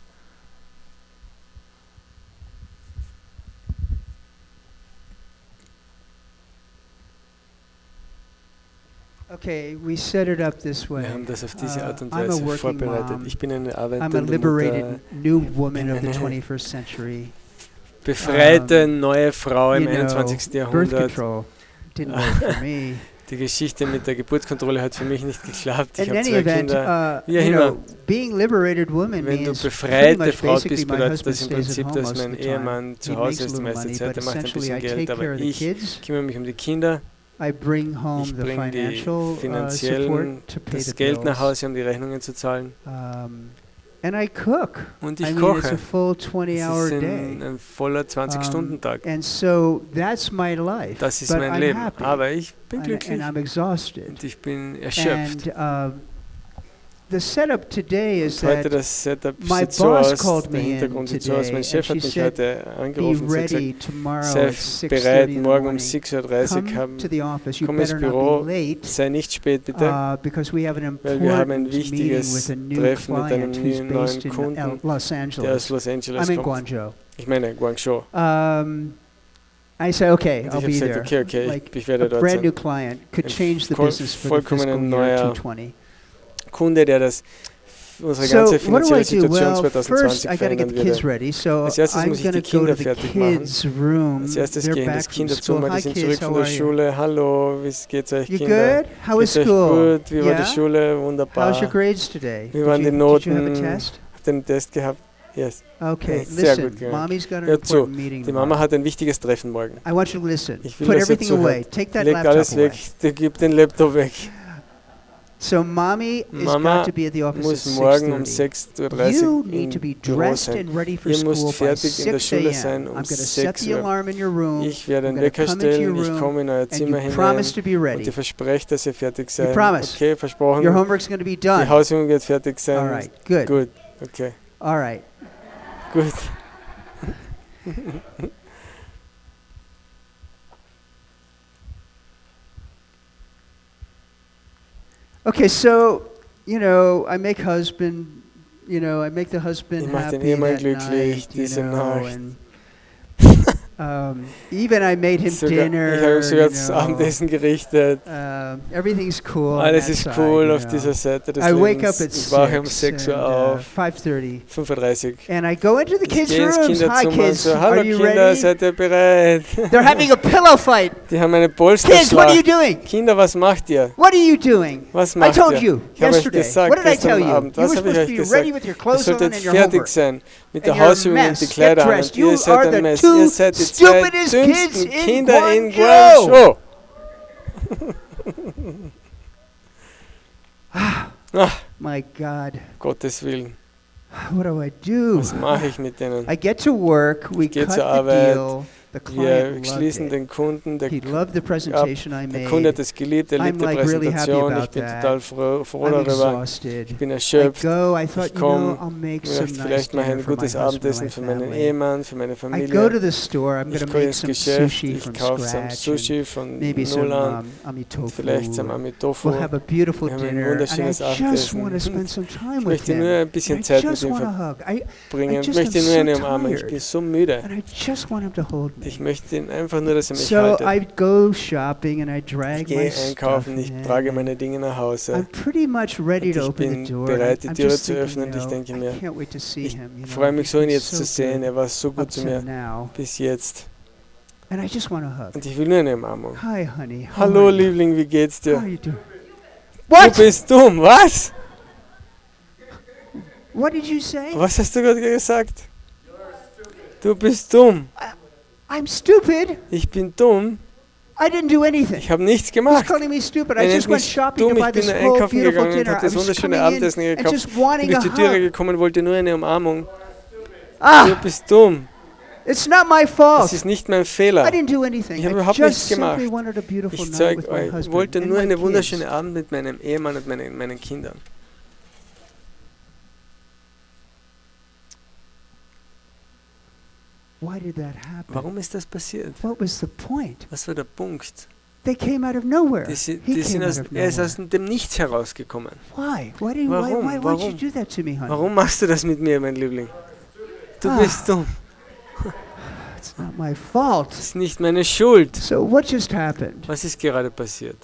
C: Okay, we set it up this way.
A: Wir haben das auf diese Art und
C: I'm a
A: Weise
C: working
A: vorbereitet.
C: mom.
A: Ich bin eine
C: I'm a
A: arbeitende Mutter,
C: liberated new woman of the
A: eine
C: 21st century.
A: befreite neue Frau im
C: You know,
A: 21.
C: birth
A: Jahrhundert.
C: control didn't work for me.
A: Die Geschichte mit der Geburtskontrolle hat für mich nicht geklappt. Ich
C: In
A: habe
C: any
A: 2
C: event,
A: Kinder. Wie
C: you
A: immer,
C: know, being liberated woman
A: wenn du
C: means pretty
A: befreite
C: much
A: Frau
C: basically
A: bist,
C: my
A: bedeutet
C: husband
A: das im
C: stays at
A: Prinzip,
C: home
A: dass
C: most of
A: mein
C: the time.
A: Ehemann
C: He
A: zu Hause
C: makes a
A: ist die
C: little
A: meiste
C: money,
A: Zeit.
C: but
A: Er macht ein
C: essentially I
A: bisschen
C: take
A: Geld,
C: care
A: aber
C: of the
A: ich
C: kids.
A: kümmere mich um die Kinder.
C: I bring home
A: Ich
C: the
A: bringe die
C: financial
A: finanziellen,
C: support to pay the
A: das Geld nach
C: bills.
A: Hause, um die Rechnungen zu zahlen.
C: And I cook.
A: Und
C: I
A: ich
C: mean, it's a
A: koche.
C: full
A: Es
C: 20-hour
A: ist
C: day.
A: ein voller 20-Stunden-Tag.
C: And so that's my life.
A: Das ist
C: But
A: mein
C: I'm
A: Leben.
C: happy.
A: Aber ich bin
C: And
A: glücklich
C: I'm exhausted.
A: und ich bin erschöpft.
C: And the setup today is
A: Und heute
C: that
A: das Setup
C: my
A: sieht so
C: boss
A: aus,
C: called
A: der
C: me in
A: Hintergrund sieht so aus.
C: today
A: Mein Chef
C: and
A: hat
C: she
A: mich
C: said,
A: heute
C: be
A: angerufen und hat
C: ready
A: gesagt,
C: tomorrow
A: sei
C: at 6:30
A: bereit,
C: in the
A: morgen um
C: morning.
A: 6:30 Uhr
C: Come to the office. You
A: komm ins
C: better not
A: Büro,
C: be late
A: sei nicht spät bitte,
C: because we have an
A: weil wir haben ein
C: important meeting
A: wichtiges
C: with a new
A: Treffen mit einem
C: client who's
A: neuen
C: based in
A: Kunden,
C: Los
A: der aus
C: Angeles.
A: Los Angeles
C: I'm in
A: kommt.
C: Guangzhou.
A: Ich meine Guangzhou.
C: I said, okay,
A: Und
C: I'll
A: ich habe
C: be
A: gesagt,
C: there.
A: okay,
C: Like
A: ich
C: a
A: werde dort
C: brand new
A: sein.
C: client could
A: Ein
C: change the
A: voll-
C: business for the
A: vollkommen
C: fiscal
A: ein
C: year
A: neuer
C: 2020.
A: Kunde, der das unsere
C: So
A: ganze
C: what do
A: finanzielle
C: I do?
A: Situation
C: Well, first
A: 2020
C: I got to get
A: verändern
C: the kids
A: würde.
C: ready. So
A: Als erstes
C: I'm
A: muss ich
C: going
A: die
C: to go to
A: Kinder
C: the
A: fertig machen.
C: kids' room.
A: Als erstes
C: They're
A: gehen
C: back
A: das
C: from
A: Kinderzimmer,
C: school.
A: die
C: Hi
A: sind
C: kids,
A: zurück
C: how
A: von der
C: are you?
A: Schule. Hallo, wie geht's euch
C: You
A: Kinder?
C: good? How was
A: Geht's euch
C: school?
A: gut? Wie war die
C: Yeah?
A: Schule?
C: How's your
A: Wunderbar.
C: grades today?
A: Wie waren die
C: Did you have a
A: Noten?
C: test?
A: Habt ihr einen Test gehabt? Yes.
C: Okay,
A: Sehr
C: listen.
A: gut gegangen.
C: Mommy's got an
A: Hör zu,
C: important meeting
A: die Mama
C: tomorrow.
A: hat ein wichtiges Treffen morgen.
C: I want you to listen.
A: Ich will,
C: Put
A: dass er
C: everything away.
A: zuhört.
C: Take that
A: Leg
C: laptop
A: alles weg,
C: away.
A: gib den Laptop weg.
C: So Mommy is
A: Mama
C: got to be at the office
A: muss
C: at
A: morgen um
C: 6:30.
A: 6:30
C: You
A: Uhr
C: need to
A: im
C: be
A: Büro
C: dressed
A: sein.
C: and ready for
A: Ihr
C: school
A: müsst
C: by
A: fertig in der
C: 6
A: Schule
C: a.m.
A: sein
C: I'm
A: um
C: going to
A: 6
C: set the
A: Uhr.
C: alarm in your room.
A: Ich werde
C: I'm
A: einen
C: going
A: Wecker
C: to come into
A: stellen,
C: your
A: ich
C: room,
A: komme in euer
C: and
A: Zimmer
C: you promise
A: hinein
C: to be
A: und
C: ready.
A: ihr versprecht, dass ihr fertig
C: You
A: seid.
C: promise.
A: Okay, versprochen.
C: Your homework's going to be
A: Die
C: done.
A: Hausübung wird fertig sein.
C: All right, good.
A: Gut, okay,
C: All right.
A: gut.
C: Okay, so, I make the husband
A: Ich mache den
C: happy
A: Ehemann
C: that
A: glücklich
C: night,
A: diese Nacht.
C: and even I made him
A: Ich habe
C: dinner,
A: sogar das Abendessen gerichtet.
C: everything's cool on
A: Alles
C: that
A: ist
C: side,
A: cool auf dieser Seite des
C: I wake up
A: Lebens.
C: at
A: Ich wache um
C: 6
A: 6 Uhr
C: and
A: auf,
C: 5:30,
A: 5:30 Uhr.
C: and I go into the
A: Ich
C: kids'
A: gehe ins
C: rooms. Hi
A: Kinderzimmer und
C: kids,
A: so,
C: are
A: hallo
C: you
A: Kinder,
C: ready?
A: seid ihr bereit?
C: They're having a pillow fight.
A: Die haben eine
C: Kids, what are you
A: Polsterschlacht.
C: doing?
A: Kinder, was macht ihr?
C: What are you doing?
A: Was
C: I
A: macht
C: told
A: ihr?
C: you
A: Ich habe euch
C: yesterday.
A: gesagt,
C: What did I
A: gestern
C: tell you?
A: Abend.
C: You were
A: Was habe ich
C: supposed
A: euch
C: to be
A: gesagt?
C: ready with your
A: Ihr
C: clothes on
A: solltet
C: and your
A: fertig
C: homework.
A: sein mit
C: And
A: der
C: you're a
A: Hausübung und
C: mess.
A: die
C: Get
A: Kleider an.
C: dressed.
A: Und ihr
C: You
A: seid
C: are
A: ein
C: the
A: Mess.
C: two
A: Ihr seid die zwei
C: stupidest kids
A: dümmsten
C: in
A: Kinder in
C: Guangzhou.
A: Guangzhou. Ach,
C: My God,
A: Gottes Willen.
C: what do I do?
A: Was mache ich mit denen?
C: I get to work, we
A: gehe
C: cut
A: zur
C: the
A: Arbeit,
C: deal, the
A: Wir
C: client loved
A: schließen
C: it.
A: den Kunden. Der
C: He loved the presentation I
A: Kunde hat
C: made.
A: es geliebt, er
C: I'm
A: liebt die
C: like really happy
A: Präsentation. Ich
C: about
A: bin
C: that.
A: total froh
C: I'm
A: darüber.
C: exhausted.
A: Ich bin
C: I
A: erschöpft.
C: go, I thought,
A: Ich komme,
C: I'll make
A: ich
C: some
A: möchte
C: nice
A: vielleicht mache
C: dinner
A: ein
C: for my
A: gutes
C: husband and
A: Abendessen
C: my
A: für meinen
C: family.
A: Ehemann, für meine
C: I go
A: Familie.
C: to the store, I'm going
A: Ich
C: to
A: gehe
C: make
A: ins
C: some
A: Geschäft,
C: sushi
A: ich
C: from
A: kaufe some
C: scratch
A: Sushi
C: and
A: von
C: maybe
A: Null an,
C: some amitofu.
A: vielleicht some Amitofu.
C: We'll have a beautiful
A: Wir haben ein
C: dinner, and I
A: wunderschönes
C: just want to
A: Abendessen.
C: spend some time
A: Ich
C: with
A: möchte
C: him.
A: nur ein
C: And
A: bisschen
C: I
A: Zeit mit
C: just
A: ihm
C: want a hug.
A: verbringen. Ich
C: just am
A: möchte nur
C: so
A: eine Umarmung. Ich
C: tired.
A: bin so müde.
C: And I just want him to hold me.
A: Ich möchte ihn einfach nur, dass er mich
C: So
A: haltet.
C: I go shopping and I
A: Ich
C: drag my
A: gehe
C: stuff
A: einkaufen, ich
C: in.
A: trage meine Dinge nach Hause.
C: I'm pretty much ready
A: Und
C: to
A: ich
C: open
A: bin
C: the door.
A: bereit, die
C: I'm
A: Türe
C: just
A: zu
C: thinking,
A: öffnen und ich denke mir,
C: I can't wait to see
A: ich
C: him.
A: freue mich
C: He's
A: so, ihn
C: been
A: jetzt zu sehen.
C: good
A: Er war so gut
C: up
A: zu
C: to
A: mir
C: now.
A: bis jetzt.
C: And I just want a hug.
A: Und ich will nur eine Umarmung.
C: Hi, honey. How
A: Hallo,
C: are you?
A: Liebling, wie geht's
C: How are
A: dir?
C: you doing?
A: Du
C: What?
A: bist dumm, was?
C: What did you say?
A: Was hast du gerade gesagt? Du bist dumm.
C: I'm stupid.
A: Ich bin dumm.
C: I didn't do anything.
A: Ich habe nichts
C: He's
A: gemacht.
C: calling me stupid. I
A: Er nennt
C: just went
A: mich
C: shopping to
A: dumm.
C: buy
A: Ich bin
C: this
A: nur
C: whole
A: einkaufen
C: beautiful
A: gegangen und
C: dinner.
A: habe das
C: I was
A: wunderschöne
C: coming in
A: Abendessen
C: and
A: gekauft.
C: just
A: Ich bin
C: wanting
A: durch
C: a
A: die Türe
C: hug.
A: gekommen, wollte nur eine Umarmung. Du
C: Ah,
A: bist dumm.
C: it's not my
A: Das
C: fault.
A: ist nicht mein
C: I
A: Fehler.
C: didn't do anything.
A: Ich habe
C: I
A: überhaupt
C: just
A: nichts gemacht.
C: simply wanted a beautiful
A: Ich
C: night with my
A: wollte
C: husband and
A: nur
C: my
A: eine
C: kids.
A: wunderschöne Abend mit meinem Ehemann und meinen Kindern.
C: Why did that happen?
A: Warum ist das passiert?
C: What was the point?
A: Was war der Punkt?
C: They came out of nowhere.
A: Die sind
C: He came out of
A: er ist
C: nowhere.
A: aus dem Nichts herausgekommen.
C: Why? Why'd
A: Warum?
C: you do that to me, honey?
A: Warum machst du das mit mir, mein Liebling? Du
C: Ah.
A: bist dumm.
C: It's not my fault.
A: Das ist nicht meine Schuld.
C: So what just happened?
A: Was ist gerade passiert?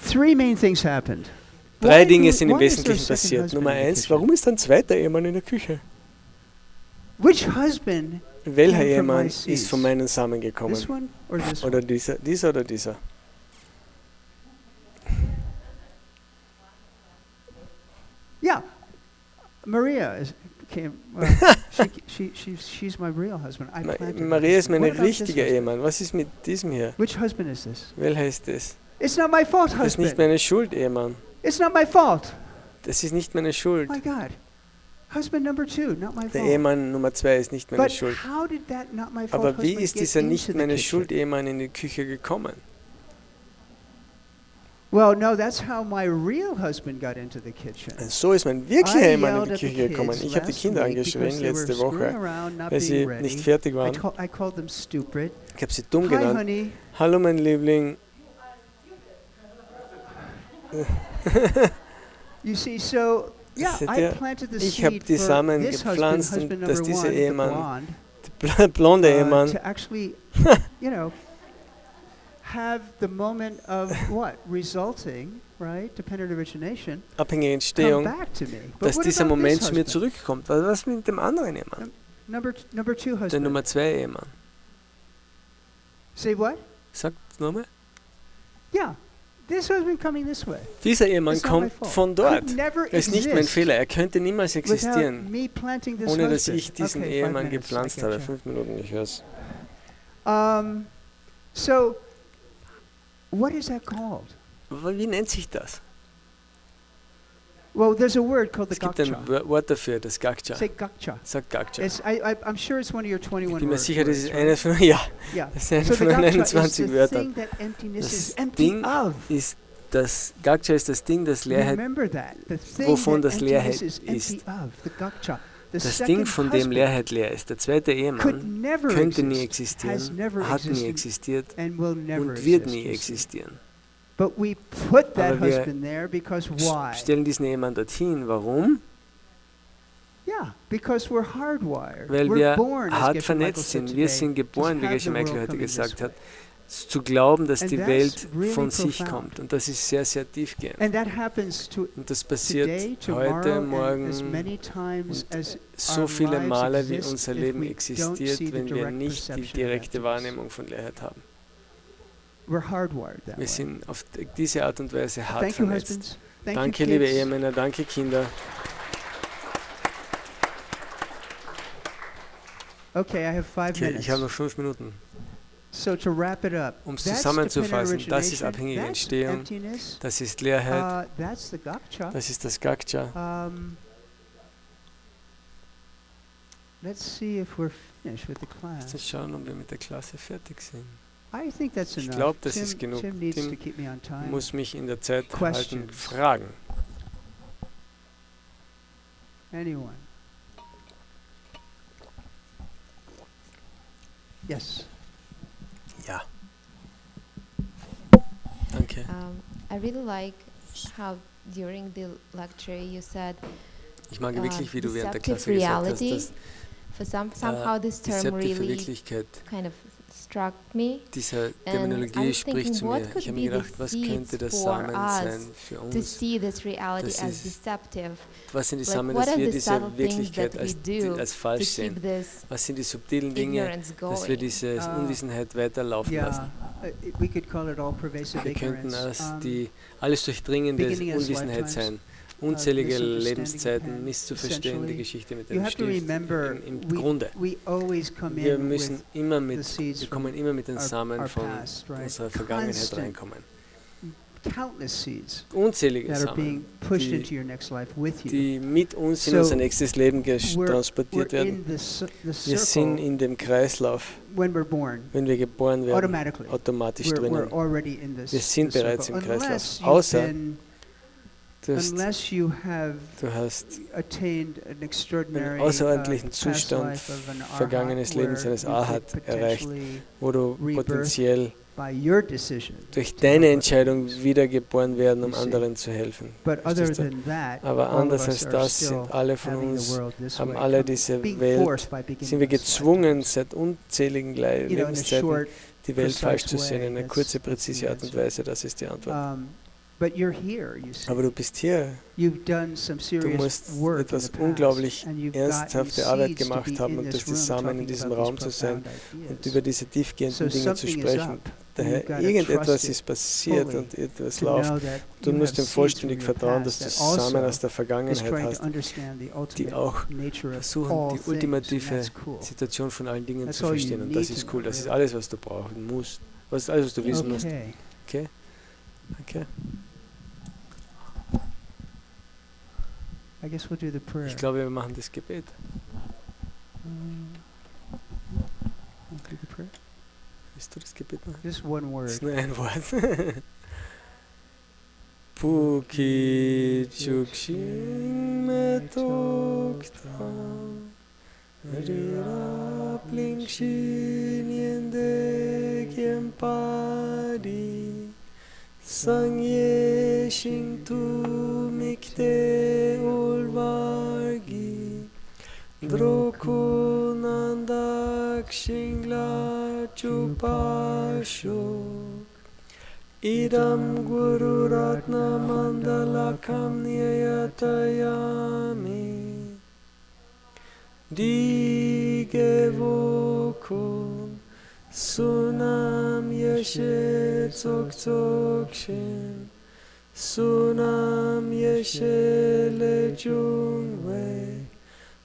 C: 3 main things happened.
A: 3
C: Why
A: Dinge
C: do-
A: sind im
C: why is there a
A: Wesentlichen
C: second
A: passiert.
C: husband
A: Nummer
C: in the
A: 1,
C: kitchen?
A: warum ist ein zweiter Ehemann in der Küche?
C: Which husband?
A: Welcher
C: Came from
A: Ehemann
C: my
A: ist
C: seeds.
A: von meinen Samen
C: This
A: gekommen?
C: one or this one?
A: Oder dieser oder dieser?
C: Yeah, Maria came. She's my real husband. I planted her
A: Maria ist
C: husband.
A: mein
C: What about this
A: richtiger
C: husband?
A: Ehemann. Was ist mit diesem hier?
C: Which husband is this?
A: Welcher ist das?
C: It's not my fault,
A: Das ist nicht
C: husband.
A: meine Schuld, Ehemann.
C: It's not my fault.
A: Das ist nicht meine Schuld.
C: My God, husband number 2, not my
A: Der
C: fault.
A: Ehemann Nummer 2 ist nicht meine
C: But
A: Schuld.
C: how did that not my fault
A: Aber wie
C: husband
A: ist
C: get
A: dieser
C: into
A: nicht
C: the
A: meine
C: kitchen?
A: Schuld Ehemann in die Küche gekommen?
C: Well, no, that's how my real husband got into the kitchen.
A: So ist mein wirklicher
C: I
A: Ehemann
C: yelled
A: in die
C: at the
A: Küche gekommen.
C: kids
A: Ich habe die
C: last
A: Kinder
C: week
A: angeschrien
C: because they were
A: letzte
C: screwing
A: Woche,
C: around, not
A: weil sie
C: being ready.
A: nicht fertig waren.
C: I called them stupid.
A: Ich habe sie dumm
C: Hi,
A: genannt.
C: honey.
A: Hallo mein Liebling.
C: You see, so yeah,
A: Seht
C: I
A: ihr,
C: planted the
A: ich habe
C: seed
A: die
C: for
A: Samen
C: this
A: gepflanzt und
C: husband
A: dass
C: number
A: dieser
C: 1, the
A: Ehemann,
C: blonde,
A: der blonde Ehemann,
C: to actually, you know, have the moment of what resulting, right, dependent origination,
A: abhängige
C: come
A: Entstehung,
C: back to me. But
A: dass
C: what
A: dieser
C: about
A: Moment
C: this
A: zu mir
C: husband?
A: zurückkommt. Was mit dem anderen Ehemann?
C: Number 2
A: Der
C: husband.
A: Nummer 2 Ehemann.
C: Say what?
A: Sagt nochmal.
C: Yeah,
A: Dieser Ehemann kommt von dort. Es ist nicht mein Fehler. Er könnte niemals existieren, ohne dass ich diesen Ehemann gepflanzt habe. 5 Minuten, ich höre es.
C: So, what is that called?
A: Wie nennt sich das?
C: Well, there's a word called the
A: Es gibt ein Wort dafür, das Gaksha.
C: Say Gaksha.
A: Sag Gaksha.
C: I'm sure it's one of your 21
A: Ich bin mir
C: words.
A: sicher, das ist eines von, ja, das ist eines von den 21 Wörtern. Das Ding ist, das Gaksha ist das Ding, das Leerheit, wovon das Leerheit ist. Das Ding, von dem Leerheit leer ist. Der zweite Ehemann könnte nie existieren, hat nie existiert und wird nie existieren.
C: Aber wir
A: stellen diesen Ehemann dorthin. Warum? Weil wir hart vernetzt sind. Wir sind geboren, wie Geshe heute gesagt hat, zu glauben, dass die Welt von sich kommt. Und das ist sehr, sehr tiefgehend. Und das passiert heute, morgen und so viele Male, wie unser Leben existiert, wenn wir nicht die direkte Wahrnehmung von Leerheit haben. Wir sind auf diese Art und Weise hart vernetzt. Danke, liebe Ehemänner, danke, Kinder.
C: Okay,
A: ich habe noch 5 Minuten. Um es
C: zusammenzufassen,
A: das ist abhängige Entstehung, das ist Leerheit, das ist das Gaksha.
C: Lass uns
A: schauen, ob wir mit der Klasse fertig sind.
C: Ich
A: glaube, das ist genug. Tim muss mich in der Zeit halten. Fragen.
C: Anyone? Yes.
A: Ja. Danke.
D: I really like how during the lecture you said
A: ich mag wirklich, wie du während der Klasse gesagt hast, dass
D: somehow this term really kind of struck me.
A: Diese Terminologie spricht zu mir. Ich habe mir gedacht, was könnte der Samen sein für uns? Was sind die Samen, dass wir diese Wirklichkeit als falsch sehen? Was sind die subtilen Dinge, dass wir diese Unwissenheit weiterlaufen lassen? Wir könnten es die alles durchdringende Unwissenheit sein. Unzählige Lebenszeiten misszuverstehen, die Geschichte mit dem Stift. Im Grunde, wir kommen immer mit den Samen von unserer Vergangenheit reinkommen. Unzählige Samen, die mit uns in unser nächstes Leben transportiert werden. Wir sind in dem Kreislauf, wenn wir geboren werden, automatisch drinnen. Wir sind bereits im Kreislauf, außer du hast einen außerordentlichen Zustand vergangenes Lebens eines Ahat erreicht, wo du potenziell durch deine Entscheidung wiedergeboren werden, um anderen zu helfen. Aber anders als das sind alle von uns, haben alle diese Welt, sind wir gezwungen, seit unzähligen Lebenszeiten die Welt falsch zu sehen, in einer kurze, präzise Art und Weise. Das ist die Antwort. Aber du bist hier. Du musst etwas unglaublich ernsthafte Arbeit gemacht haben und das zusammen in diesem Raum zu sein und über diese tiefgehenden Dinge zu sprechen. Daher, irgendetwas ist passiert und etwas läuft. Du musst dem vollständig vertrauen, dass du Samen aus der Vergangenheit hast, die auch versuchen, die ultimative Situation von allen Dingen zu verstehen. Und das ist cool. Das ist alles, was du brauchen musst. Das ist alles, was du wissen musst. Okay? Okay. Ich glaube, wir machen das Gebet. Willst du das Gebet machen?
C: Just one word.
A: Das ist nur ein Wort. Puki Chukshin Metokta Rira Plingshin Yende Kiempadi Sangye Shingtu Mikte Ulvargi Drokunandak Shingla Chupashok Idam Guru Ratna Mandalakam Nyayatayami Digevokun Sunam Ye Geshe Tsoktsokchen Sunam Yeshe Lejungwe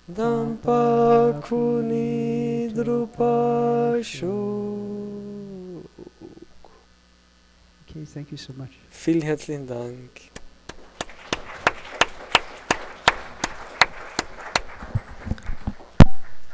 A: Dampa Kuni Drupashok.
C: Okay, thank you so much.
A: Vielen herzlichen Dank.